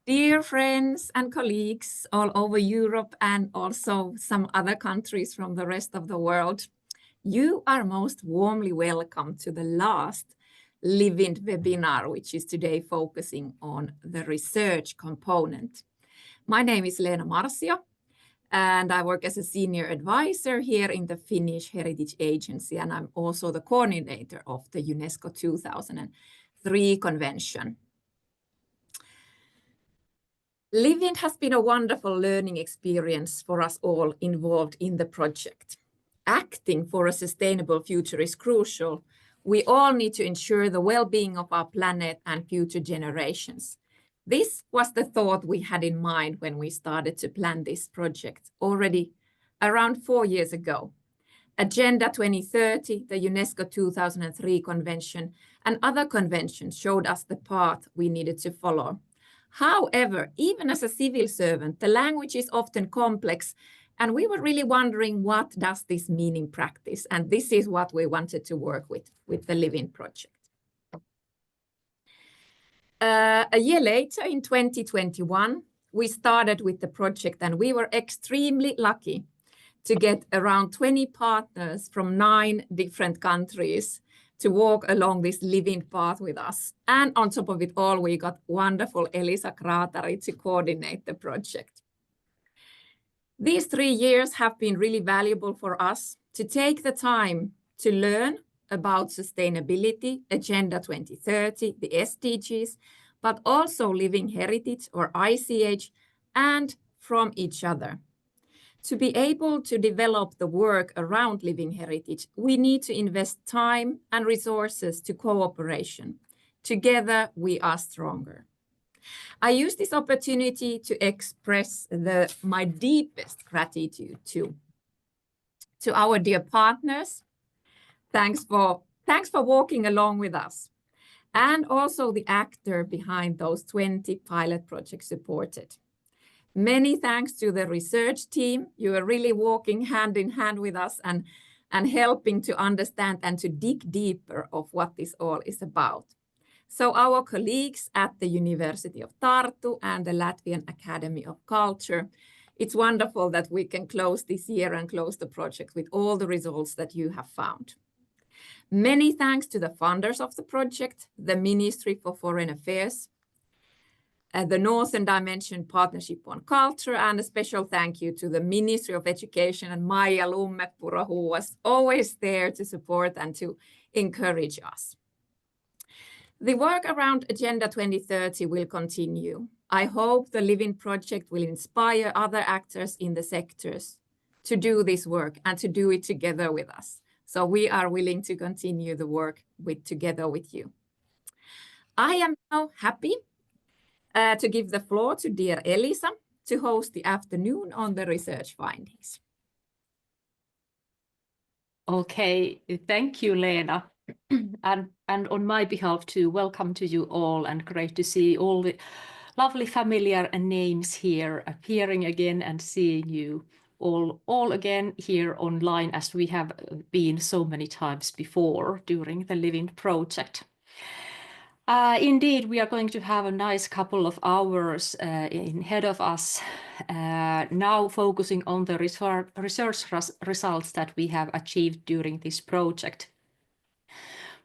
Dear friends and colleagues all over Europe and also some other countries from the rest of the world, you are most warmly welcome to the last LIVIND webinar, which is today focusing on the research component. My name is Leena Marsio, and I work as a senior advisor here in the Finnish Heritage Agency, and I'm also the coordinator of the UNESCO 2003 convention. LIVIND has been a wonderful learning experience for us all involved in the project. Acting for a sustainable future is crucial. We all need to ensure the well-being of our planet and future generations. This was the thought we had in mind when we started to plan this project already around 4 years ago. Agenda 2030, the UNESCO 2003 convention, and other conventions showed us the path we needed to follow. However, even as a civil servant, the language is often complex, and we were really wondering, what does this mean in practice? And this is what we wanted to work with the LIVIND project. A year later, in 2021, we started with the project, and we were extremely lucky to get around 20 partners from 9 different countries to walk along this LIVIND path with us. And on top of it all, we got wonderful Elisa Kraatari to coordinate the project. These 3 years have been really valuable for us to take the time to learn about sustainability, Agenda 2030, the SDGs, but also living heritage, or ICH, and from each other. To be able to develop the work around living heritage, we need to invest time and resources to cooperation. Together, we are stronger. I use this opportunity to express my deepest gratitude to our dear partners. Thanks for walking along with us, and also the actor behind those 20 pilot projects supported. Many thanks to the research team. You are really walking hand in hand with us and helping to understand and to dig deeper of what this all is about. So our colleagues at the University of Tartu and the Latvian Academy of Culture, it's wonderful that we can close this year and close the project with all the results that you have found. Many thanks to the funders of the project, the Ministry for Foreign Affairs, the Northern Dimension Partnership on Culture, and a special thank you to the Ministry of Education and Maija Lummepuro, who was always there to support and to encourage us. The work around Agenda 2030 will continue. I hope the LIVIND project will inspire other actors in the sectors to do this work and to do it together with us. So we are willing to continue the work together with you. I am now happy to give the floor to dear Elisa to host the afternoon on the research findings. Okay, thank you, Leena. And on my behalf too, welcome to you all, and great to see all the lovely familiar names here appearing again and seeing you all again here online, as we have been so many times before during the LIVIND project. Indeed, we are going to have a nice couple of hours ahead of us, now focusing on the research results that we have achieved during this project.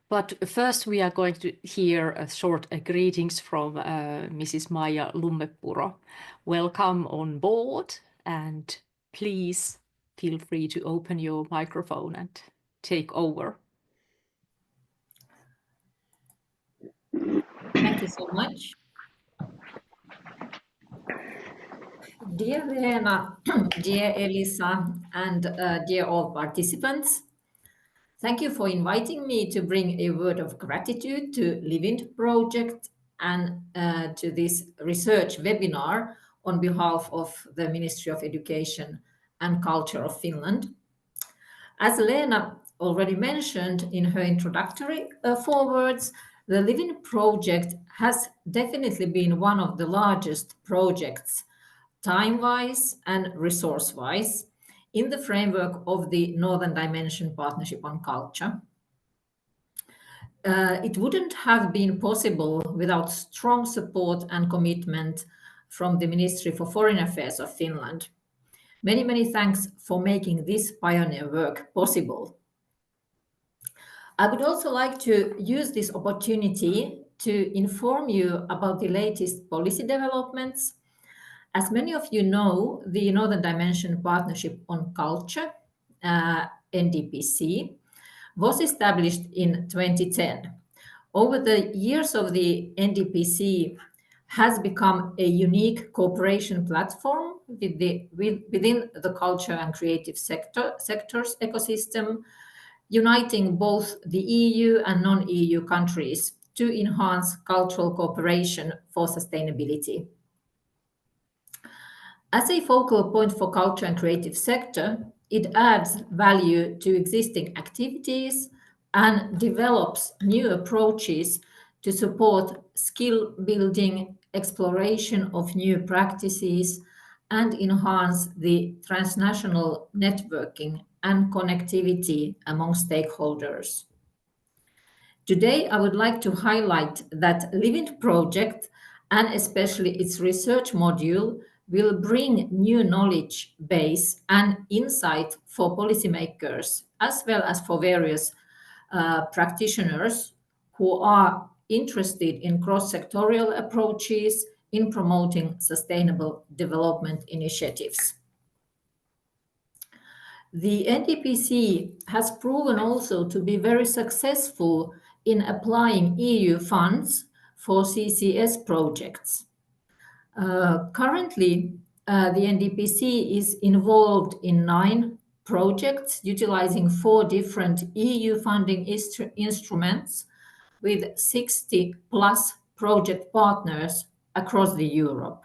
But first, we are going to hear a short greetings from Mrs. Maija Lummepuro. Welcome on board, and please feel free to open your microphone and take over. Thank you so much. Dear Leena, dear Elisa, and dear all participants, thank you for inviting me to bring a word of gratitude to LIVIND project and to this research webinar on behalf of the Ministry of Education and Culture of Finland. As Leena already mentioned in her introductory forewords, the LIVIND project has definitely been one of the largest projects, time-wise and resource-wise, in the framework of the Northern Dimension Partnership on Culture. it wouldn't have been possible without strong support and commitment from the Ministry for Foreign Affairs of Finland. Many, many thanks for making this pioneer work possible. I would also like to use this opportunity to inform you about the latest policy developments. As many of you know, the Northern Dimension Partnership on Culture, NDPC, was established in 2010. Over the years of the NDPC has become a unique cooperation platform within the culture and creative sectors ecosystem, uniting both the EU and non-EU countries to enhance cultural cooperation for sustainability. As a focal point for culture and creative sector, it adds value to existing activities and develops new approaches to support skill building, exploration of new practices, and enhance the transnational networking and connectivity among stakeholders. Today, I would like to highlight that LIVIND project, and especially its research module, will bring new knowledge base and insight for policymakers, as well as for various practitioners who are interested in cross-sectorial approaches in promoting sustainable development initiatives. The NDPC has proven also to be very successful in applying EU funds for CCS projects. Currently, the NDPC is involved in 9 projects utilizing 4 different EU funding instruments with 60 plus project partners across the Europe.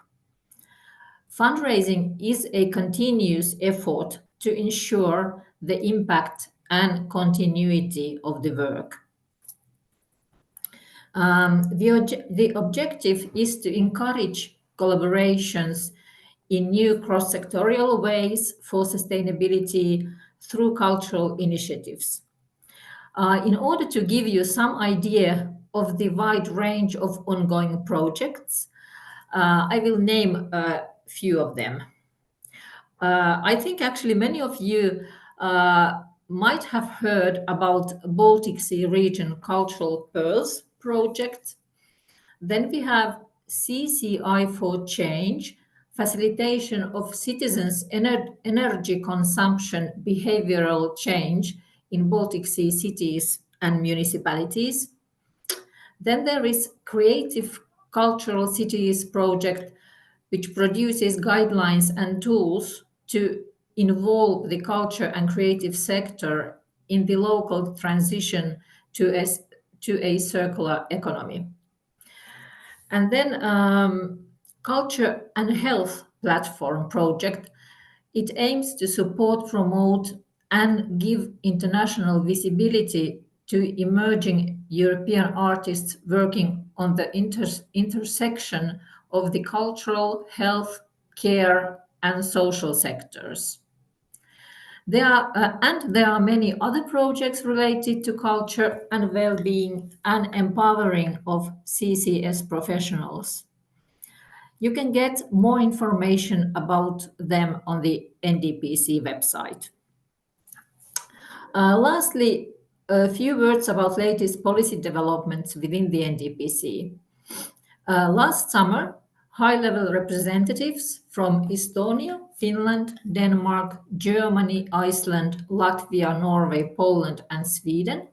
Fundraising is a continuous effort to ensure the impact and continuity of the work. The objective is to encourage collaborations in new cross-sectorial ways for sustainability through cultural initiatives. In order to give you some idea of the wide range of ongoing projects, I will name a few of them. I think actually many of you might have heard about Baltic Sea Region Cultural Pearls project. Then we have CCI for Change, facilitation of citizens' energy consumption behavioral change in Baltic Sea cities and municipalities. Then there is Creative Cultural Cities project, which produces guidelines and tools to involve the culture and creative sector in the local transition to a circular economy. And then Culture and Health Platform project. It aims to support, promote, and give international visibility to emerging European artists working on the intersection of the cultural, health, care, and social sectors. There are many other projects related to culture and well-being and empowering of CCS professionals. You can get more information about them on the NDPC website. Lastly, a few words about latest policy developments within the NDPC. Last summer, high-level representatives from Estonia, Finland, Denmark, Germany, Iceland, Latvia, Norway, Poland, and Sweden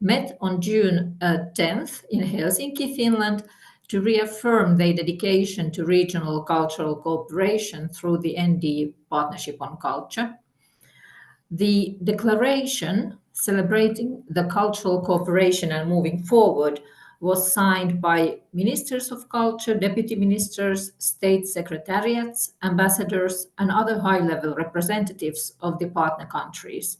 met on June 10th in Helsinki, Finland, to reaffirm their dedication to regional cultural cooperation through the ND Partnership on Culture. The declaration celebrating the cultural cooperation and moving forward was signed by ministers of culture, deputy ministers, state secretariats, ambassadors, and other high-level representatives of the partner countries.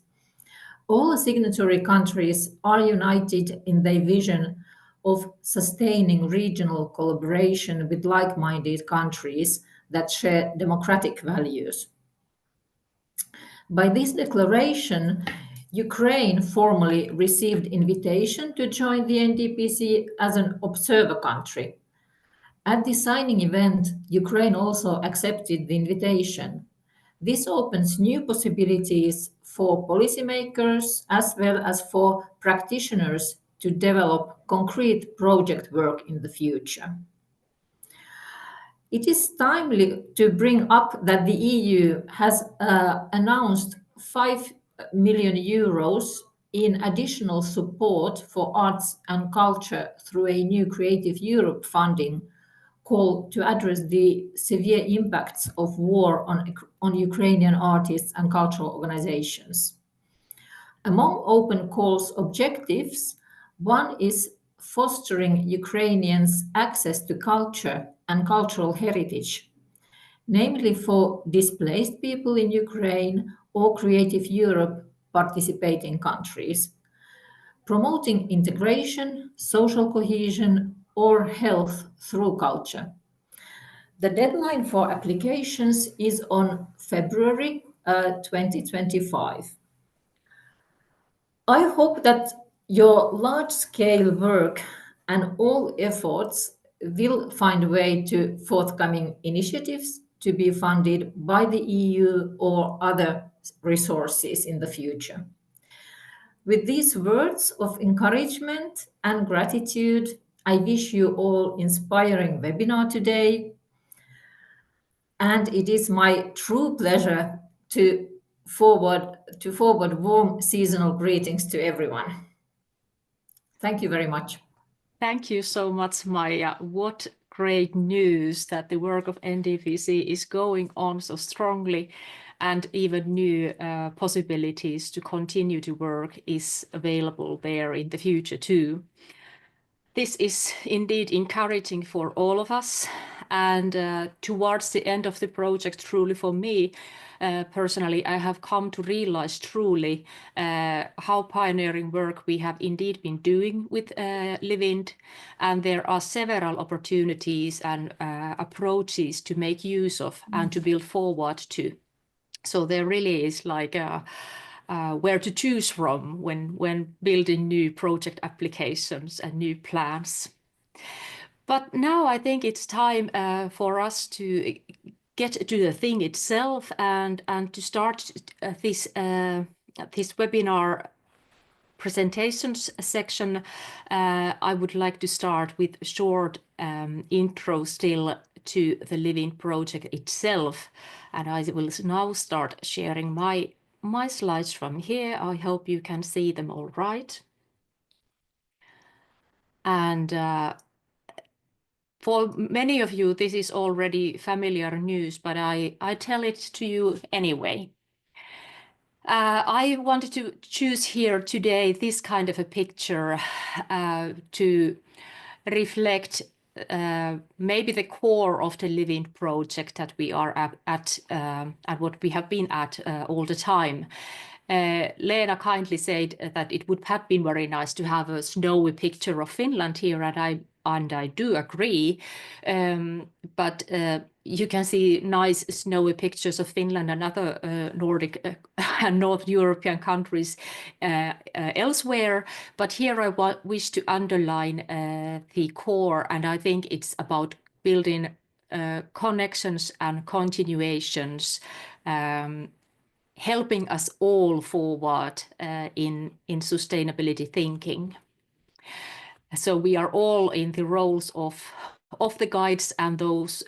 All signatory countries are united in their vision of sustaining regional collaboration with like-minded countries that share democratic values. By this declaration, Ukraine formally received invitation to join the NDPC as an observer country. At the signing event, Ukraine also accepted the invitation. This opens new possibilities for policymakers as well as for practitioners to develop concrete project work in the future. It is timely to bring up that the EU has announced 5 million euros in additional support for arts and culture through a new Creative Europe funding call to address the severe impacts of war on Ukrainian artists and cultural organizations. Among Open Call's objectives, one is fostering Ukrainians' access to culture and cultural heritage, namely for displaced people in Ukraine or Creative Europe participating countries, promoting integration, social cohesion, or health through culture. The deadline for applications is on February 2025. I hope that your large-scale work and all efforts will find a way to forthcoming initiatives to be funded by the EU or other resources in the future. With these words of encouragement and gratitude, I wish you all inspiring webinar today. And it is my true pleasure to forward warm seasonal greetings to everyone. Thank you very much. Thank you so much, Maija. What great news that the work of NDPC is going on so strongly, and even new possibilities to continue to work is available there in the future too. This is indeed encouraging for all of us, and towards the end of the project, truly for me, personally, I have come to realize truly how pioneering work we have indeed been doing with LIVIND, and there are several opportunities and approaches to make use of and to build forward to. So there really is like where to choose from when building new project applications and new plans. But now I think it's time for us to get to the thing itself and to start this webinar presentations section. I would like to start with a short intro still to the LIVIND project itself, and I will now start sharing my slides from here. I hope you can see them all right. And for many of you, this is already familiar news, but I tell it to you anyway. I wanted to choose here today this kind of a picture to reflect maybe the core of the LIVIND project that we are at and what we have been at all the time. Leena kindly said that it would have been very nice to have a snowy picture of Finland here, and I do agree. But you can see nice snowy pictures of Finland and other Nordic and North European countries elsewhere. But here I wish to underline the core, and I think it's about building connections and continuations, helping us all forward in sustainability thinking. So we are all in the roles of the guides and those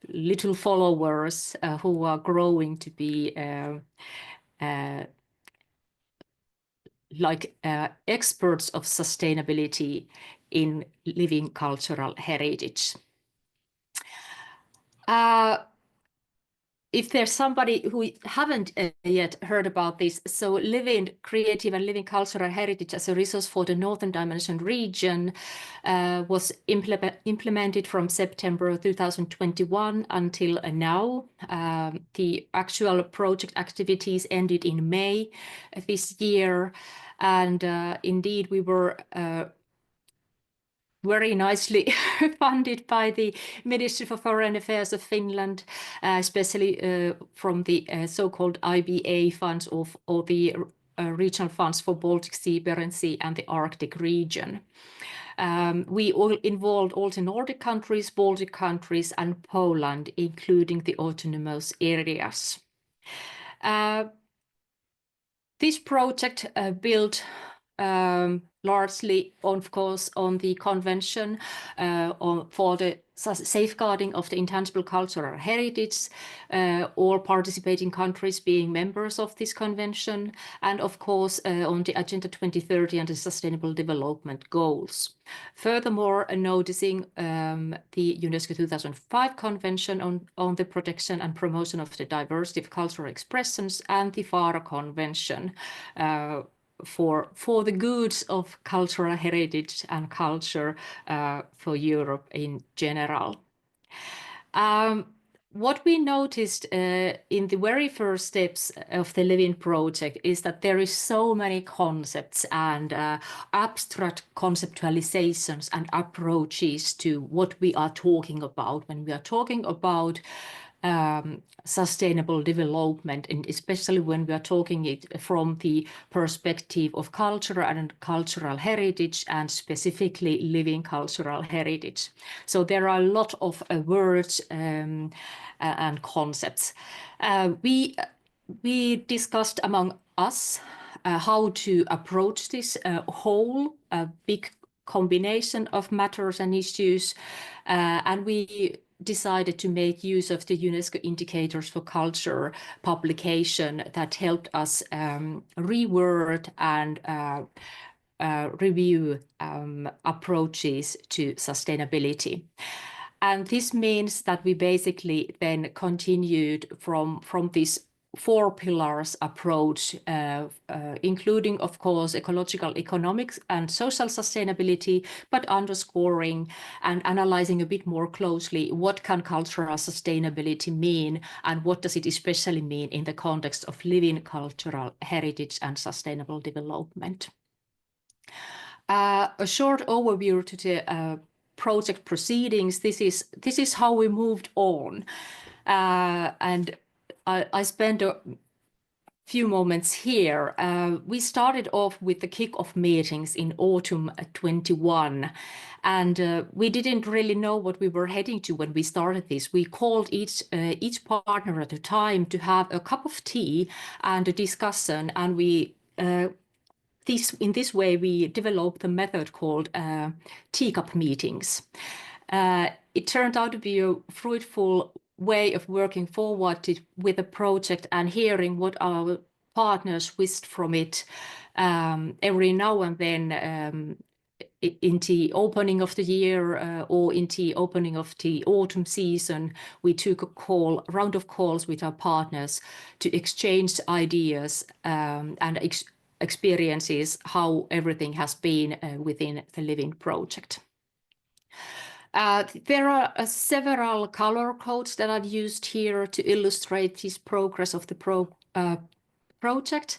little followers who are growing to be like experts of sustainability in living cultural heritage. If there's somebody who haven't yet heard about this, so LIVIND Creative and Living Cultural Heritage as a resource for the Northern Dimension region was implemented from September 2021 until now. The actual project activities ended in May this year, and indeed we were very nicely funded by the Ministry for Foreign Affairs of Finland, especially from the so-called IBA funds or the regional funds for Baltic Sea, Barents Sea, and the Arctic region. We all involved also Nordic countries, Baltic countries, and Poland, including the autonomous areas. This project built largely, of course, on the Convention for the safeguarding of the intangible cultural heritage, all participating countries being members of this convention, and of course on the Agenda 2030 and the Sustainable Development Goals. Furthermore, noticing the UNESCO 2005 Convention on the protection and promotion of the diversity of cultural expressions and the FARA Convention for the goods of cultural heritage and culture for Europe in general. What we noticed in the very first steps of the LIVIND project is that there is so many concepts and abstract conceptualizations and approaches to what we are talking about when we are talking about sustainable development, and especially when we are talking it from the perspective of culture and cultural heritage, and specifically living cultural heritage. So there are a lot of words and concepts. We discussed among us how to approach this whole big combination of matters and issues, and we decided to make use of the UNESCO Indicators for Culture publication that helped us reword and review approaches to sustainability. And this means that we basically then continued from this 4 pillars approach, including, of course, ecological, economics, and social sustainability, but underscoring and analyzing a bit more closely what can cultural sustainability mean, and what does it especially mean in the context of living cultural heritage and sustainable development. A short overview to the project proceedings. This is how we moved on, and I spent a few moments here. We started off with the kick-off meetings in autumn 21, and we didn't really know what we were heading to when we started this. We called each partner at a time to have a cup of tea and a discussion, and we in this way we developed the method called teacup meetings. It turned out to be a fruitful way of working forward with the project and hearing what our partners wished from it. Every now and then in the opening of the year or in the opening of the autumn season, we took a round of calls with our partners to exchange ideas and experiences, how everything has been within the LIVIND project. There are several color codes that I've used here to illustrate this progress of the project.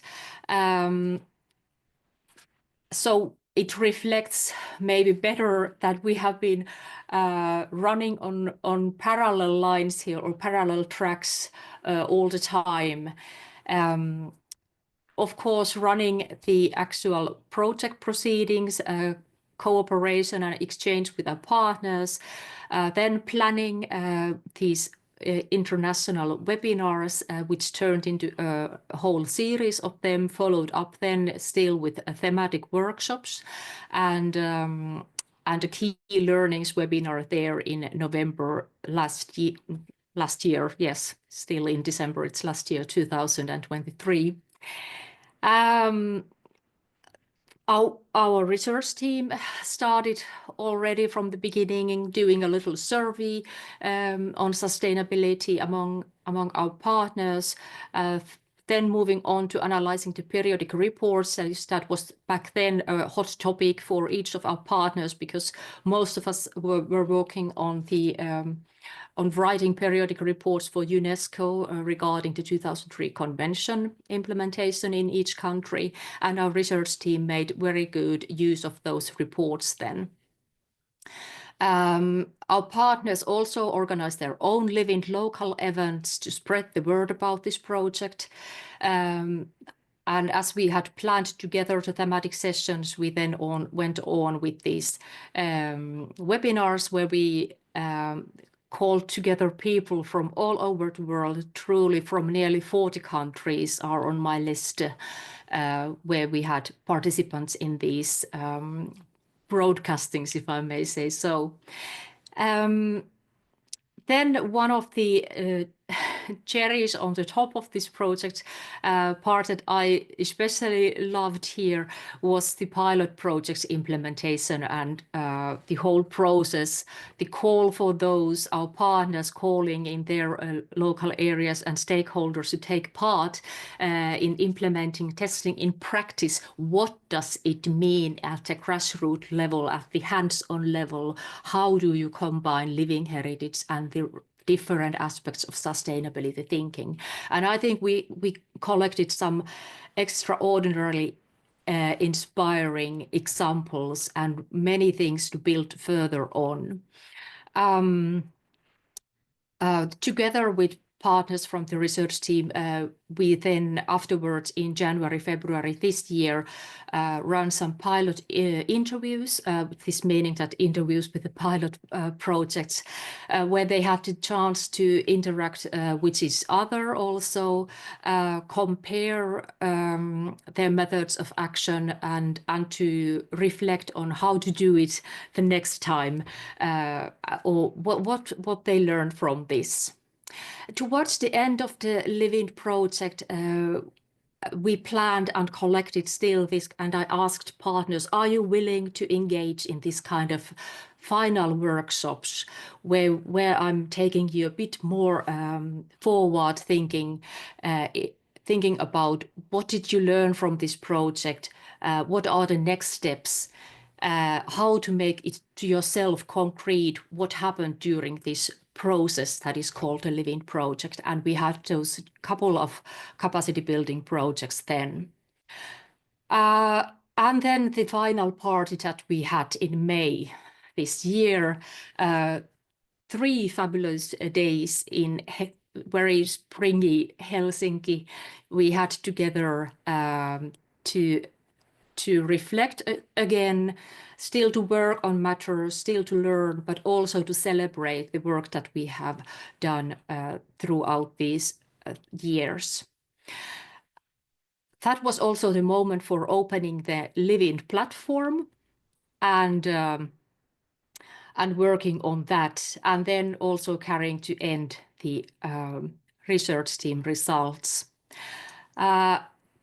So it reflects maybe better that we have been running on parallel lines here, or parallel tracks all the time. Of course, running the actual project proceedings, cooperation and exchange with our partners, then planning these international webinars, which turned into a whole series of them, followed up then still with thematic workshops, and a key learnings webinar there in November last year, yes, still in December, it's last year, 2023. Our research team started already from the beginning doing a little survey on sustainability among our partners, then moving on to analyzing the periodic reports. That was back then a hot topic for each of our partners, because most of us were working on writing periodic reports for UNESCO regarding the 2003 Convention implementation in each country, and our research team made very good use of those reports then. Our partners also organized their own LIVIND local events to spread the word about this project. And And as we had planned together the thematic sessions, we then went on with these webinars where we called together people from all over the world, truly from nearly 40 countries are on my list, where we had participants in these broadcastings, if I may say so. Then one of the cherries on the top of this project, part that I especially loved here was the pilot project's implementation and the whole process, the call for those, our partners calling in their local areas and stakeholders to take part in implementing testing in practice. What does it mean at the grassroots level, at the hands-on level? How do you combine living heritage and the different aspects of sustainability thinking? And I think we collected some extraordinarily inspiring examples and many things to build further on. Together with partners from the research team, we then afterwards in January, February this year, run some pilot interviews, this meaning that interviews with the pilot projects, where they had the chance to interact with each other, also compare their methods of action and to reflect on how to do it the next time, or what they learned from this. Towards the end of the LIVIND project, we planned and collected still this, and I asked partners, are you willing to engage in this kind of final workshops where I'm taking you a bit more forward thinking, thinking about what did you learn from this project, what are the next steps, how to make it to yourself concrete, what happened during this process that is called a LIVIND project. And we had those couple of capacity building projects then. And then the final party that we had in May this year, 3 fabulous days in very springy Helsinki, we had together to reflect again, still to work on matters, still to learn, but also to celebrate the work that we have done throughout these years. That was also the moment for opening the LIVIND platform and working on that, and then also carrying to end the research team results.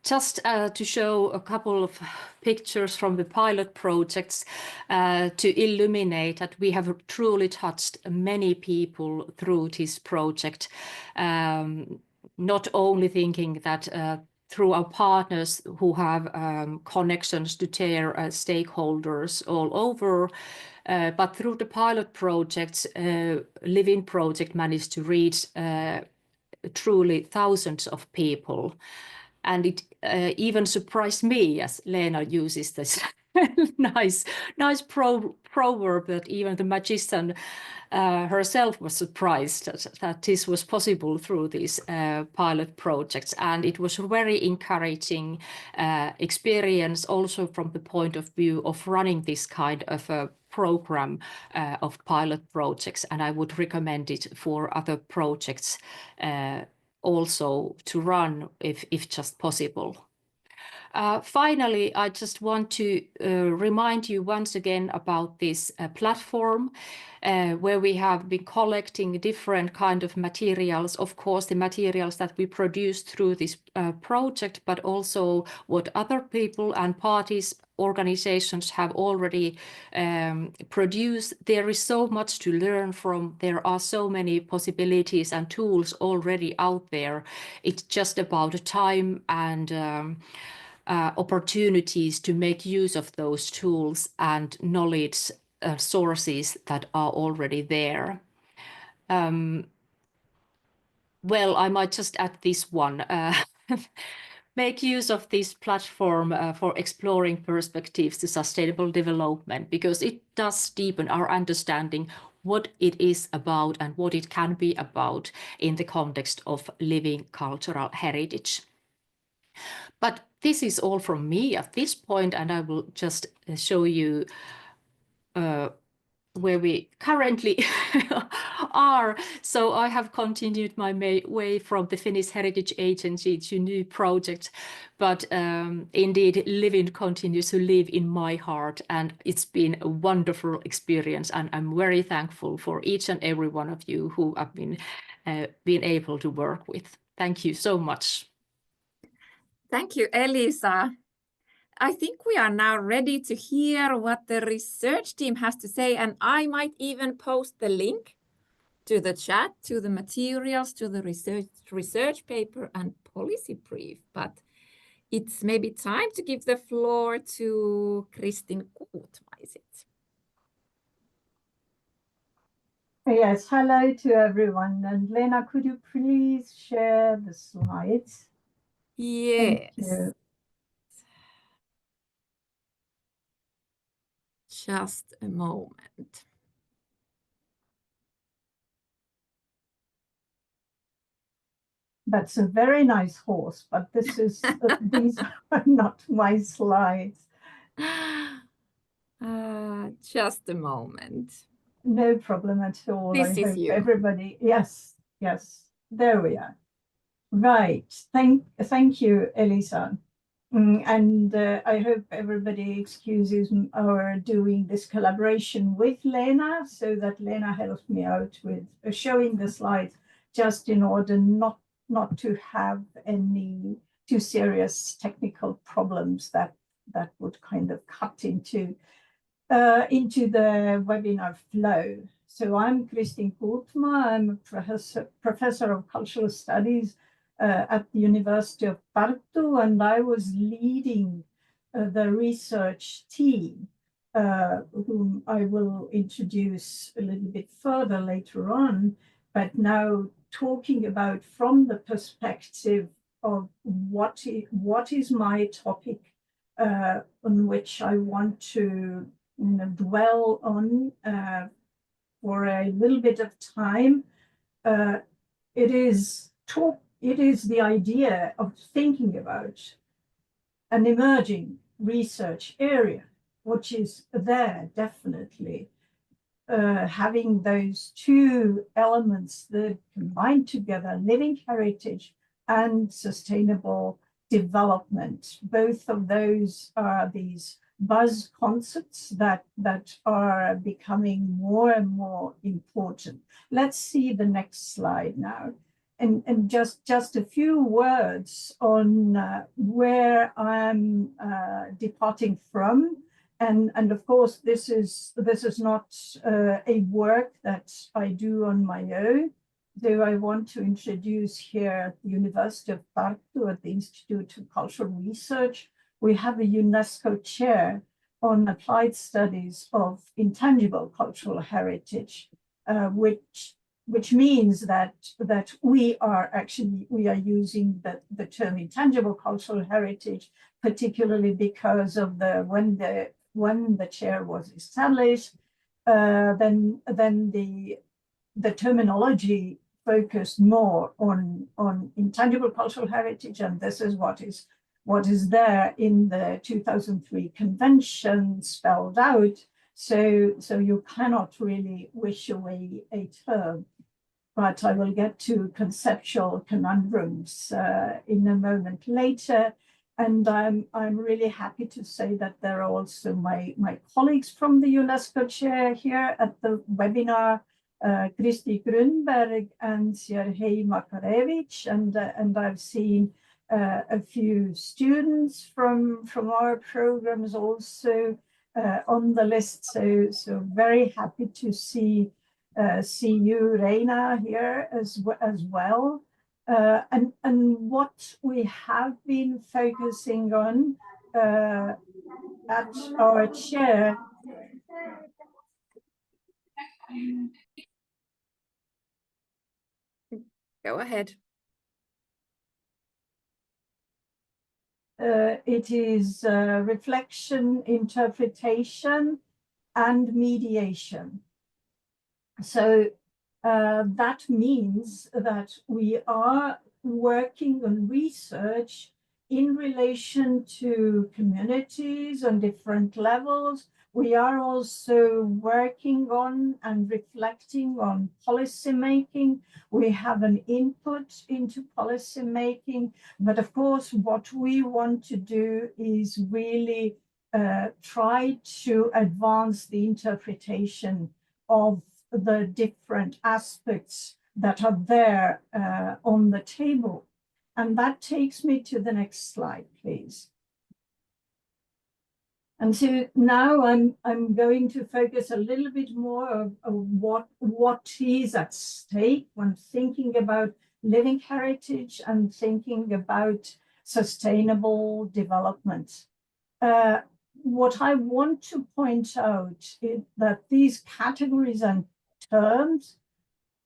Just to show a couple of pictures from the pilot projects to illuminate that we have truly touched many people through this project, not only thinking that through our partners who have connections to their stakeholders all over, but through the pilot projects, LIVIND project managed to reach truly thousands of people. And it even surprised me, as Leena uses this nice proverb, that even the magician herself was surprised that this was possible through these pilot projects. And it was a very encouraging experience also from the point of view of running this kind of a program of pilot projects. And I would recommend it for other projects also to run if just possible. Finally, I just want to remind you once again about this platform where we have been collecting different kind of materials, of course the materials that we produce through this project, but also what other people and parties, organizations have already produced. There is so much to learn from. There are so many possibilities and tools already out there. It's just about time and opportunities to make use of those tools and knowledge sources that are already there. Well, I might just add this one. Make use of this platform for exploring perspectives to sustainable development, because it does deepen our understanding what it is about and what it can be about in the context of living cultural heritage. But this is all from me at this point, and I will just show you where we currently are. So I have continued my way from the Finnish Heritage Agency to new projects, but indeed LIVIND continues to live in my heart, and it's been a wonderful experience, and I'm very thankful for each and every one of you who I've been able to work with. Thank you so much. Thank you, Elisa. I think we are now ready to hear what the research team has to say, and I might even post the link to the chat, to the materials, to the research paper and policy brief. But it's maybe time to give the floor to Kristin Kuutma, is it? Yes, hello to everyone. And Leena, could you please share the slides? Yes. Thank you. Just a moment. That's a very nice horse, but this is these are not my slides. Just a moment. No problem at all. This I is hope you. everybody. Yes, there we are. Right. Thank you, Elisa. And I hope everybody excuses our doing this collaboration with Leena, so that Leena helps me out with showing the slides, just in order not to have any too serious technical problems that would kind of cut into the webinar flow. So I'm Kristin Kuutma. I'm a professor of cultural studies at the University of Tartu, and I was leading the research team, whom I will introduce a little bit further later on, but now talking about from the perspective of what is my topic on which I want to dwell on for a little bit of time. It is the idea of thinking about an emerging research area, which is there definitely, having those two elements that combine together, living heritage and sustainable development. Both of those are these buzz concepts that are becoming more and more important. Let's see the next slide now. And just a few words on where I'm departing from. And of course, this is not a work that I do on my own, though I want to introduce here at the University of Tartu, at the Institute of Cultural Research, we have a UNESCO Chair on applied studies of intangible cultural heritage, which means that we are using the term intangible cultural heritage, particularly because of when the chair was established, then the terminology focused more on intangible cultural heritage, and this is what is there in the 2003 convention spelled out. So you cannot really wish away a term, but I will get to conceptual conundrums in a moment later. And I'm really happy to say that there are also my colleagues from the UNESCO Chair here at the webinar, Kristi Grünberg and Siarhiej Makarevich, and I've seen a few students from our programs also on the list. So very happy to see you, Leena, here as well. And what we have been focusing on at our chair. Go ahead. It is reflection, interpretation, and mediation. So that means that we are working on research in relation to communities on different levels. We are also working on and reflecting on policy making. We have an input into policy making, but of course, what we want to do is really try to advance the interpretation of the different aspects that are there on the table. And that takes me to the next slide, please. And so now I'm going to focus a little bit more of what is at stake when thinking about living heritage and thinking about sustainable development. What I want to point out is that these categories and terms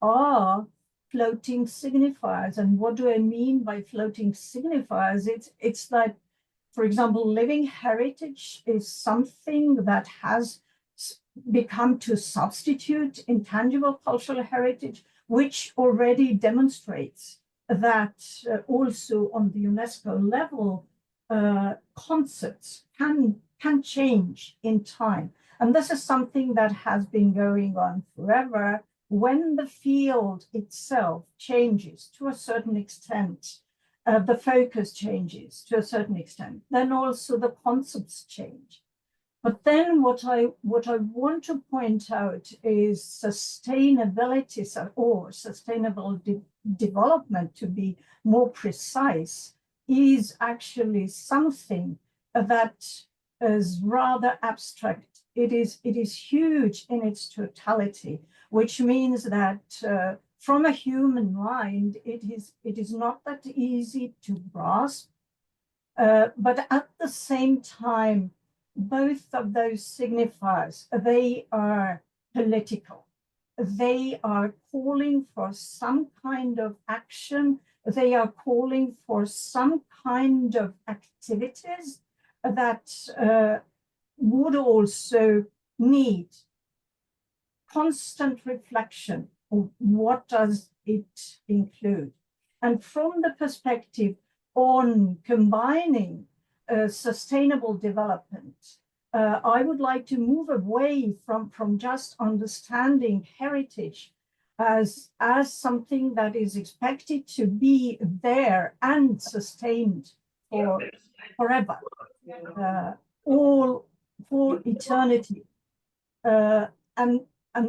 are floating signifiers. And what do I mean by floating signifiers? It's that, for example, living heritage is something that has become to substitute intangible cultural heritage, which already demonstrates that also on the UNESCO level, concepts can change in time. And this is something that has been going on forever. When the field itself changes to a certain extent, the focus changes to a certain extent, then also the concepts change. But then what I want to point out is sustainability, or sustainable development, to be more precise, is actually something that is rather abstract. It is huge in its totality, which means that from a human mind, it is not that easy to grasp, but at the same time, both of those signifiers, they are political. They are calling for some kind of action. They are calling for some kind of activities that would also need constant reflection of what does it include. And from the perspective on combining sustainable development, I would like to move away from just understanding heritage as something that is expected to be there and sustained forever, all for eternity. And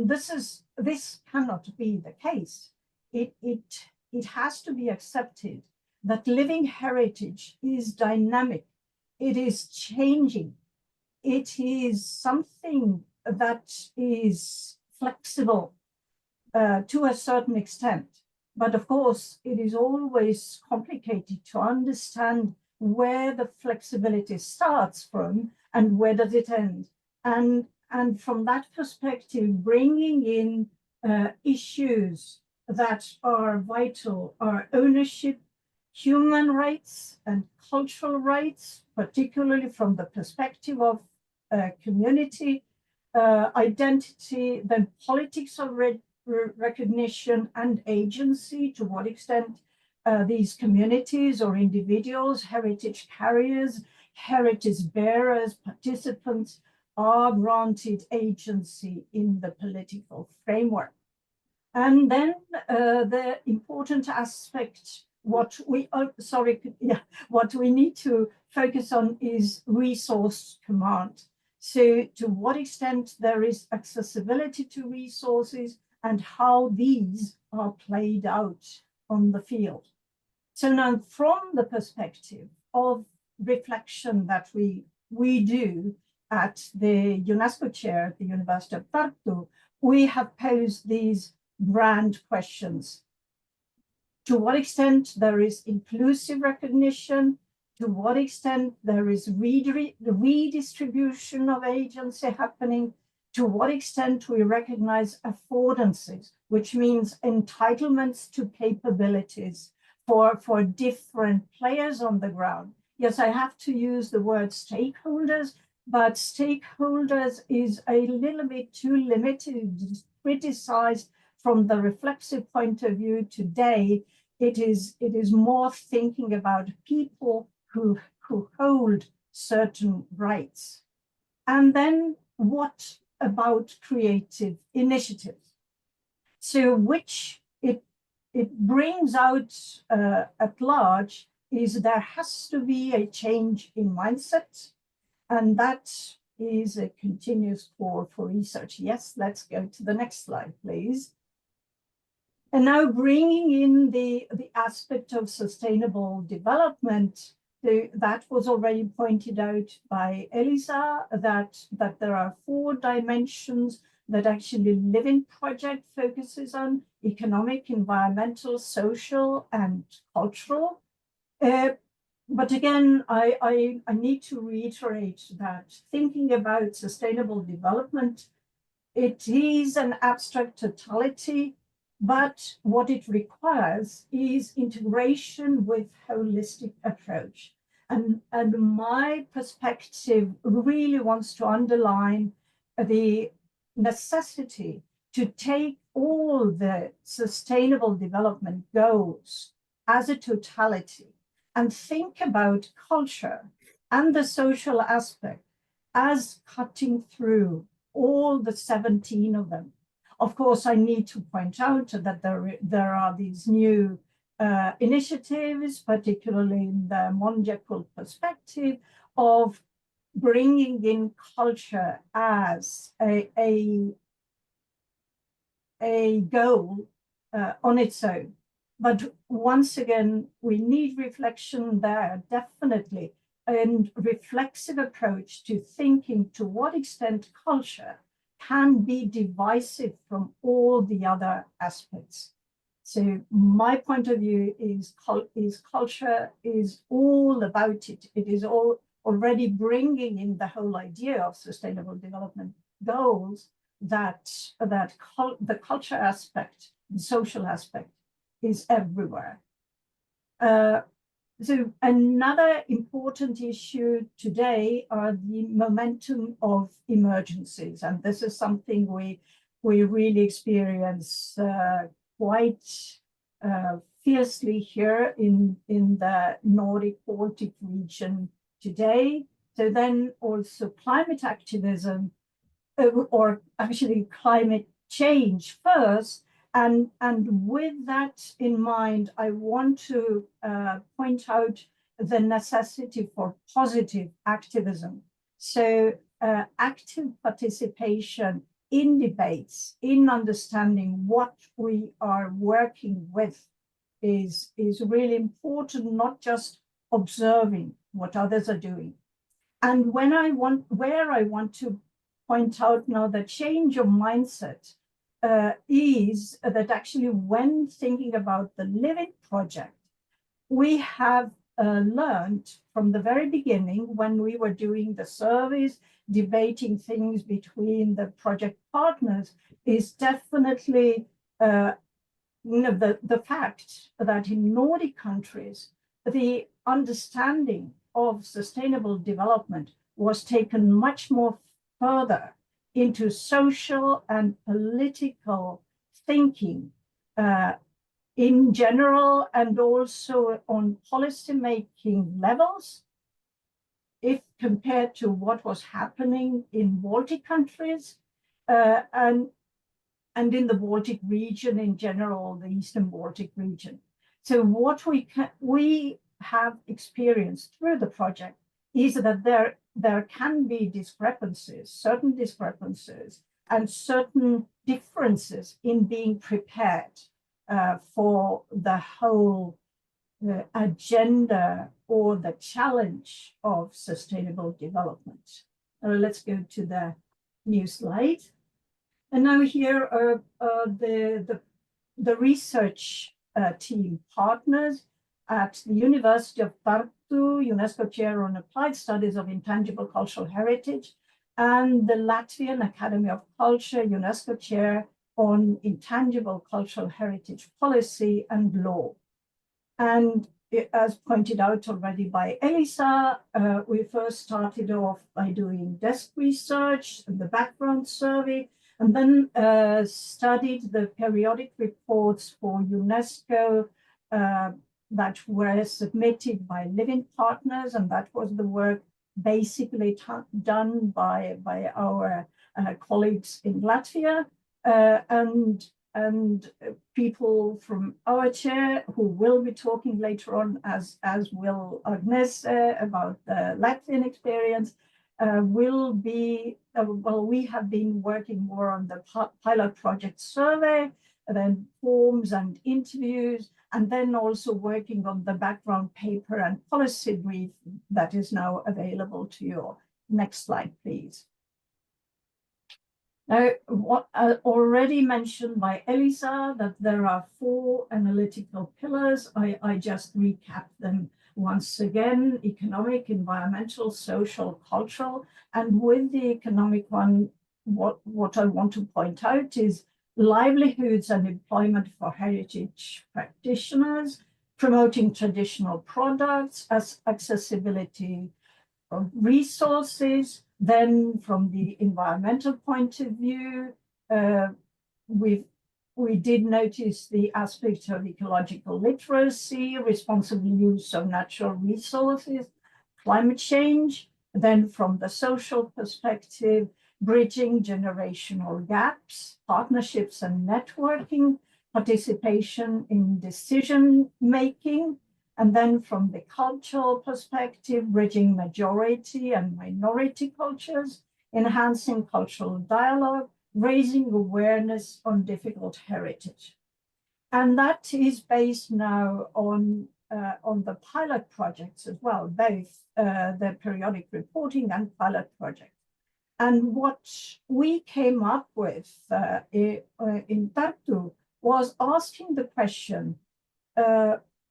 this cannot be the case. It has to be accepted that living heritage is dynamic. It is changing. It is something that is flexible to a certain extent. But of course, it is always complicated to understand where the flexibility starts from and where does it end. And from that perspective, bringing in issues that are vital are ownership, human rights, and cultural rights, particularly from the perspective of community identity, then politics of recognition and agency, to what extent these communities or individuals, heritage carriers, heritage bearers, participants, are granted agency in the political framework. And then the important aspect, what we need to focus on is resource command. So to what extent there is accessibility to resources and how these are played out on the field. So now from the perspective of reflection that we do at the UNESCO Chair at the University of Tartu, we have posed these grand questions. To what extent there is inclusive recognition? To what extent there is redistribution of agency happening? To what extent we recognize affordances, which means entitlements to capabilities for different players on the ground? Yes, I have to use the word stakeholders, but stakeholders is a little bit too limited, criticized from the reflexive point of view today. It is more thinking about people who hold certain rights. And then what about creative initiatives? So which it brings out at large is there has to be a change in mindset, and that is a continuous core for research. Yes, let's go to the next slide, please. And now bringing in the aspect of sustainable development, that was already pointed out by Elisa, that there are 4 dimensions that actually LIVIND project focuses on: economic, environmental, social, and cultural. But again, I need to reiterate that thinking about sustainable development, it is an abstract totality, but what it requires is integration with holistic approach. And my perspective really wants to underline the necessity to take all the sustainable development goals as a totality and think about culture and the social aspect as cutting through all the 17 of them. Of course, I need to point out that there are these new initiatives, particularly in the Mondial perspective, of bringing in culture as a goal on its own. But once again, we need reflection there, definitely, and reflexive approach to thinking to what extent culture can be divisive from all the other aspects. So my point of view is culture is all about it. It is all already bringing in the whole idea of sustainable development goals, that the culture aspect, the social aspect is everywhere. So another important issue today are the momentum of emergencies, and this is something we really experience quite fiercely here in the Nordic Baltic region today. So then also climate activism, or actually climate change first. And with that in mind, I want to point out the necessity for positive activism. So active participation in debates, in understanding what we are working with is really important, not just observing what others are doing. And where I want to point out now the change of mindset is that actually when thinking about the LIVIND project, we have learned from the very beginning when we were doing the surveys, debating things between the project partners, is definitely the fact that in Nordic countries, the understanding of sustainable development was taken much more further into social and political thinking in general, and also on policy-making levels, if compared to what was happening in Baltic countries and in the Baltic region in general, the Eastern Baltic region. So what we have experienced through the project is that there can be certain discrepancies, and certain differences in being prepared for the whole agenda or the challenge of sustainable development. Let's go to the new slide. And now here are the research team partners at the University of Tartu, UNESCO Chair on Applied Studies of Intangible Cultural Heritage, and the Latvian Academy of Culture, UNESCO Chair on Intangible Cultural Heritage Policy and Law. And as pointed out already by Elisa, we first started off by doing desk research and the background survey, and then studied the periodic reports for UNESCO that were submitted by living partners, and that was the work basically done by our colleagues in Latvia, and people from our chair who will be talking later on, as will Agnese, about the Latvian experience, will be, well, we have been working more on the pilot project survey, and then forms and interviews, and then also working on the background paper and policy brief that is now available to you. Next slide, please. Now, what already mentioned by Elisa, that there are 4 analytical pillars. I just recap them once again: economic, environmental, social, cultural. And with the economic one, what I want to point out is livelihoods and employment for heritage practitioners, promoting traditional products, as accessibility of resources. Then from the environmental point of view, we did notice the aspect of ecological literacy, responsible use of natural resources, climate change. Then from the social perspective, bridging generational gaps, partnerships and networking, participation in decision making. And then from the cultural perspective, bridging majority and minority cultures, enhancing cultural dialogue, raising awareness on difficult heritage. And that is based now on the pilot projects as well, both the periodic reporting and pilot projects. And what we came up with in Tartu was asking the question,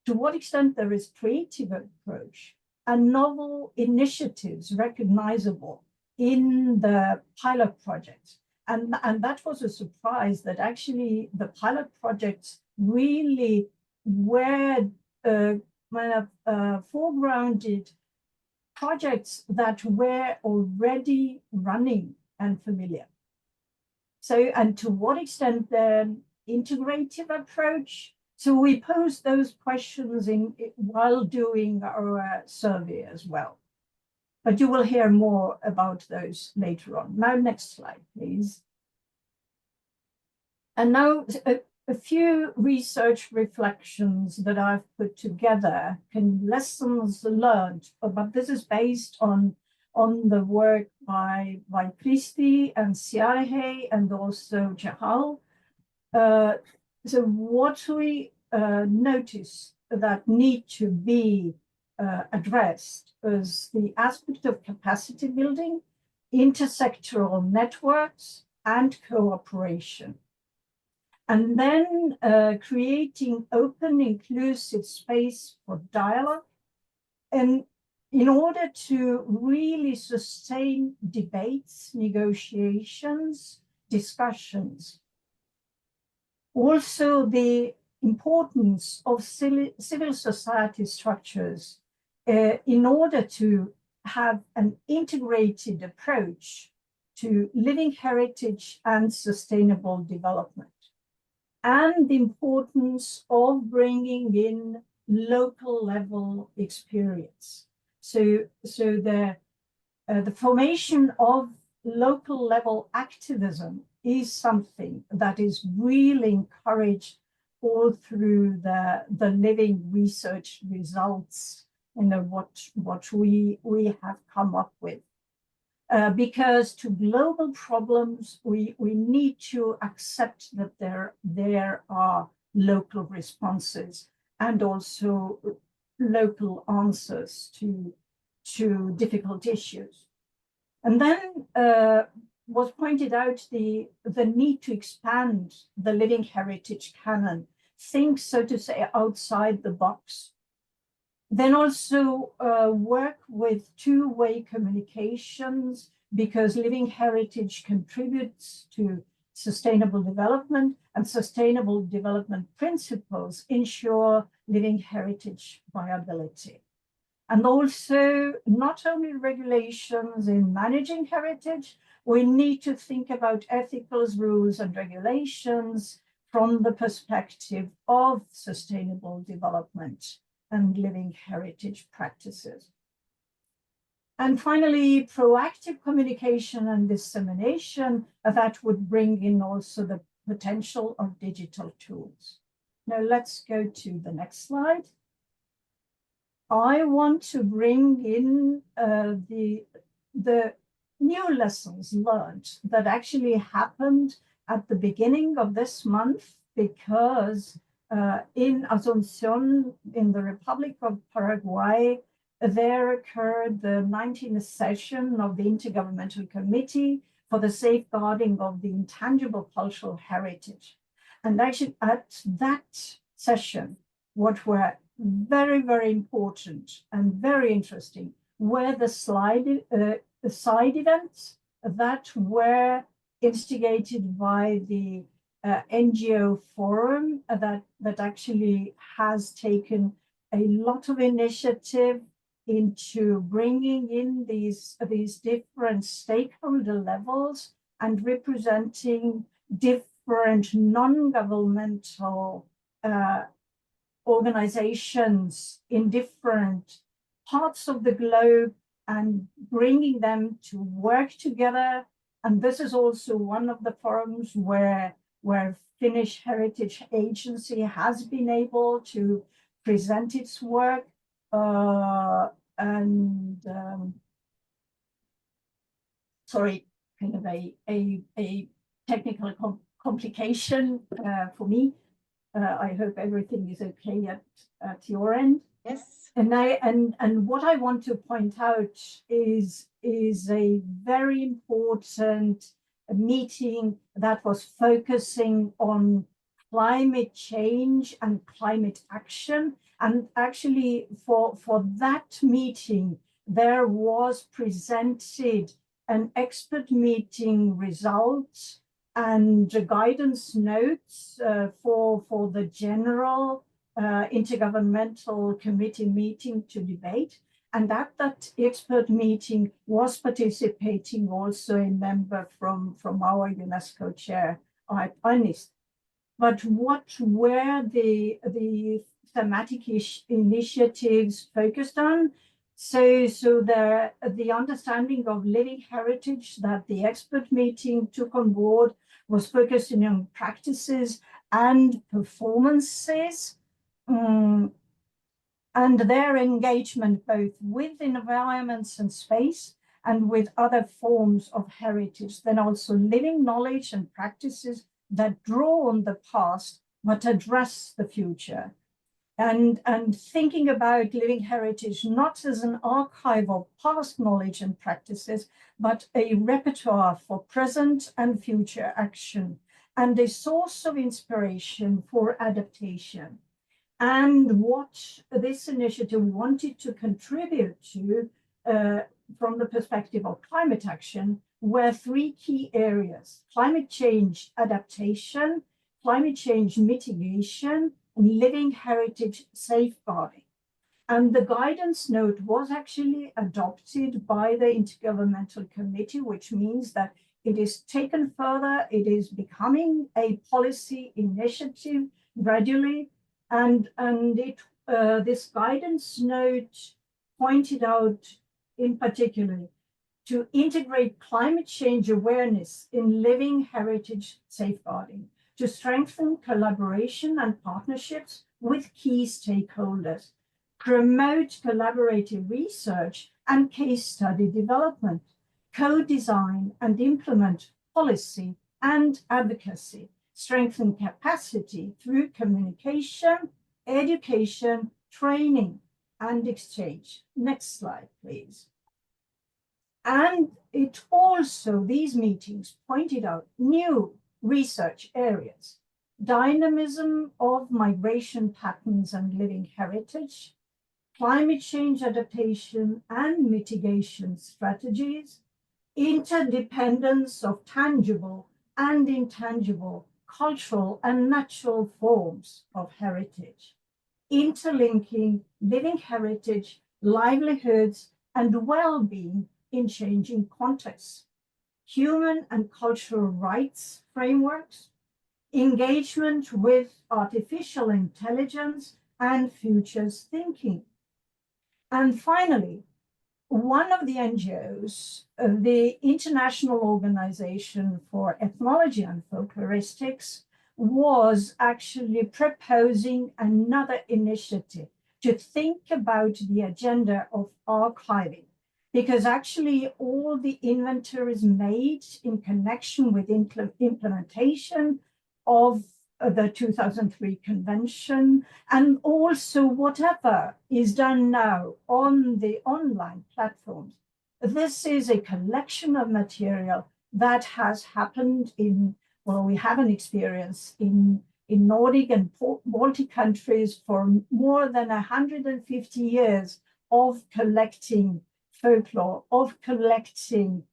to what extent there is creative approach and novel initiatives recognizable in the pilot projects. And that was a surprise, that actually the pilot projects really were foregrounded projects that were already running and familiar. So, and to what extent the integrative approach? So we posed those questions while doing our survey as well. But you will hear more about those later on. Now, next slide, please. And now a few research reflections that I've put together, lessons learned, but this is based on the work by Kristi and Siarhiej and also Jahal. So what we notice that need to be addressed is the aspect of capacity building, intersectoral networks, and cooperation. And then creating open, inclusive space for dialogue. And in order to really sustain debates, negotiations, discussions. Also, the importance of civil society structures in order to have an integrated approach to living heritage and sustainable development. And the importance of bringing in local level experience. So the formation of local level activism is something that is really encouraged all through the living research results, what we have come up with. Because to global problems, we need to accept that there are local responses and also local answers to difficult issues. And then was pointed out the need to expand the living heritage canon, think, so to say, outside the box. Then also work with two-way communications, because living heritage contributes to sustainable development, and sustainable development principles ensure living heritage viability. And also, not only regulations in managing heritage, we need to think about ethical rules and regulations from the perspective of sustainable development. and living heritage practices. And finally, proactive communication and dissemination that would bring in also the potential of digital tools. Now let's go to the next slide. I want to bring in the new lessons learned that actually happened at the beginning of this month, because in Asunción, in the Republic of Paraguay, there occurred the 19th session of the Intergovernmental Committee for the Safeguarding of the Intangible Cultural Heritage. And actually at that session, what were very, very important and very interesting were the side events that were instigated by the NGO forum that actually has taken a lot of initiative into bringing in these different stakeholder levels and representing different non-governmental organizations in different parts of the globe and bringing them to work together. And this is also one of the forums where Finnish Heritage Agency has been able to present its work. Sorry, kind of a technical complication for me. I hope everything is okay at your end. Yes. And what I want to point out is a very important meeting that was focusing on climate change and climate action. And actually for that meeting, there was presented an expert meeting results and guidance notes for the general intergovernmental committee meeting to debate. And at that expert meeting was participating also a member from our UNESCO Chair, Agnese. But what were the thematic initiatives focused on? So the understanding of living heritage that the expert meeting took on board was focusing on practices and performances, and their engagement both with environments and space and with other forms of heritage, then also living knowledge and practices that draw on the past but address the future. And thinking about living heritage not as an archive of past knowledge and practices, but a repertoire for present and future action, and a source of inspiration for adaptation. And what this initiative wanted to contribute to from the perspective of climate action were three key areas: climate change adaptation, climate change mitigation, and living heritage safeguarding. And the guidance note was actually adopted by the Intergovernmental Committee, which means that it is taken further, it is becoming a policy initiative gradually, and this guidance note pointed out in particular to integrate climate change awareness in living heritage safeguarding, to strengthen collaboration and partnerships with key stakeholders, promote collaborative research and case study development, co-design and implement policy and advocacy, strengthen capacity through communication, education, training, and exchange. Next slide, please. And it also, these meetings pointed out new research areas: dynamism of migration patterns and living heritage, climate change adaptation and mitigation strategies, interdependence of tangible and intangible cultural and natural forms of heritage, interlinking living heritage, livelihoods, and well-being in changing contexts, human and cultural rights frameworks, engagement with artificial intelligence and futures thinking. And finally, one of the NGOs, the International Organization for Ethnology and Folkloristics, was actually proposing another initiative to think about the agenda of archiving, because actually all the inventories made in connection with implementation of the 2003 convention, and also whatever is done now on the online platforms. This is a collection of material that has happened in, well, we have an experience in Nordic and Baltic countries for more than 150 years of collecting folklore, of collecting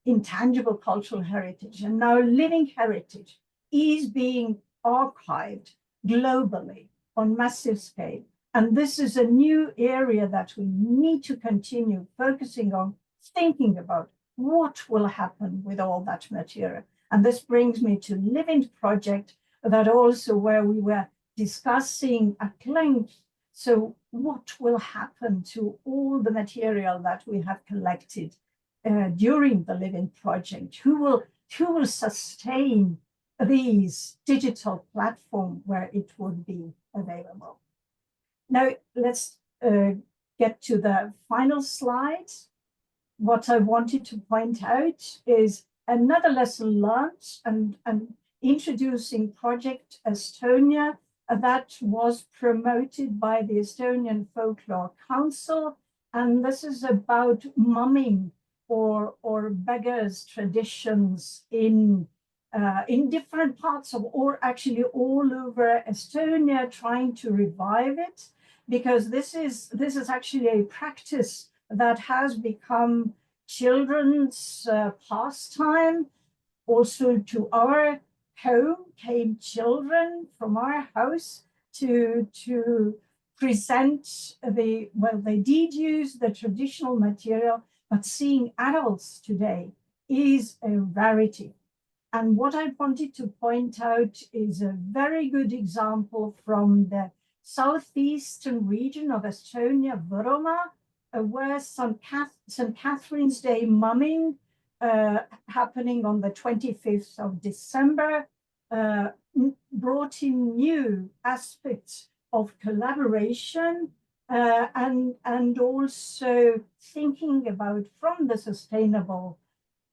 intangible cultural heritage. And now living heritage is being archived globally on massive scale. And this is a new area that we need to continue focusing on, thinking about what will happen with all that material. And this brings me to LIVIND project, that also where we were discussing at length, so what will happen to all the material that we have collected during the LIVIND project? Who will sustain these digital platform where it would be available? Now let's get to the final slide. What I wanted to point out is another lesson learned and introducing Project Estonia that was promoted by the Estonian Folklore Council. And this is about mumming or beggars traditions in different parts of, or actually all over Estonia, trying to revive it, because this is actually a practice that has become children's pastime. Also to our home came children from our house to present the, well, they did use the traditional material, but seeing adults today is a rarity. And what I wanted to point out is a very good example from the southeastern region of Estonia, Võrumaa, where St. Catherine's Day mumming happening on the 25th of December brought in new aspects of collaboration and also thinking about from the sustainable